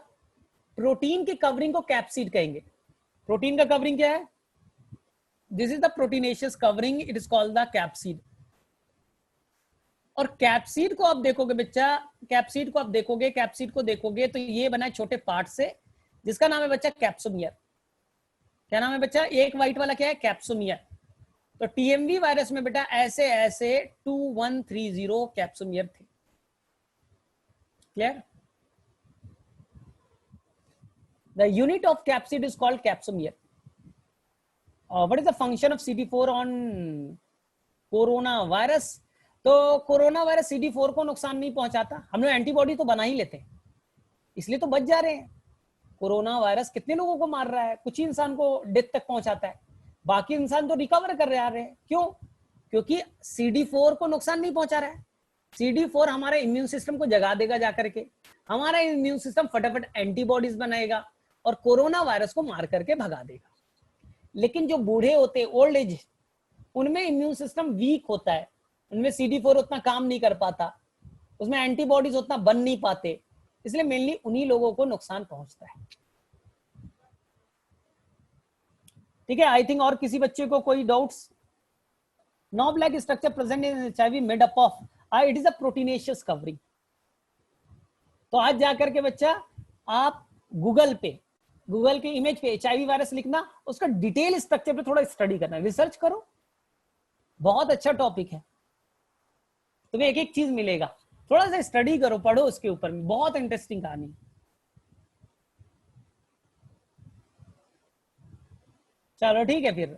प्रोटीन की कवरिंग को कैप्सिड कहेंगे। प्रोटीन का कवरिंग क्या है? This is the proteinaceous covering, it is called the capsid. और कैप्सिड को आप देखोगे बच्चा, कैप्सिड को आप देखोगे, कैप्सिड को देखोगे तो ये बना है छोटे पार्ट से, जिसका नाम है बच्चा कैप्सोमियर। क्या नाम है बच्चा? एक व्हाइट वाला क्या है? कैप्सोमियर। तो टीएमवी वायरस में बेटा ऐसे ऐसे 2130 कैप्सोमियर थे। Clear? The unit of capsid is called capsomer. What is the function of CD4 on coronavirus? तो कोरोना वायरस CD4 को नुकसान नहीं पहुंचाता, हम लोग एंटीबॉडी तो बना ही लेते हैं, इसलिए तो बच जा रहे हैं। कोरोना वायरस कितने लोगों को मार रहा है? कुछ ही इंसान को डेथ तक पहुंचाता है, बाकी इंसान तो रिकवर कर रहे हैं। क्यों? क्योंकि CD4 को नुकसान नहीं पहुंचा रहा है। CD4 हमारे इम्यून सिस्टम को जगा देगा, जाकर के हमारा इम्यून सिस्टम फटाफट एंटीबॉडीज बनाएगा और कोरोना वायरस को मार करके भगा देगा। लेकिन जो बूढ़े होते हैं, ओल्ड एज, उनमें इम्यून सिस्टम वीक होता है, उनमें CD4 उतना काम नहीं कर पाता, उसमें एंटीबॉडीज उतना बन नहीं पाते, इसलिए मेनली उन्हीं लोगों को नुकसान पहुंचता है। ठीक है, आई थिंक और किसी बच्चे को कोई doubts? No black structure present in HIV made up of, it is a proteinaceous covering. तो आज जाकर के बच्चा आप गूगल के इमेज पे एचआईवी वायरस लिखना, उसका डिटेल स्ट्रक्चर पे थोड़ा स्टडी करना, रिसर्च करो, बहुत अच्छा टॉपिक है, तुम्हें एक एक चीज मिलेगा, थोड़ा सा स्टडी करो, पढ़ो उसके ऊपर में, बहुत इंटरेस्टिंग कहानी। चलो ठीक है फिर।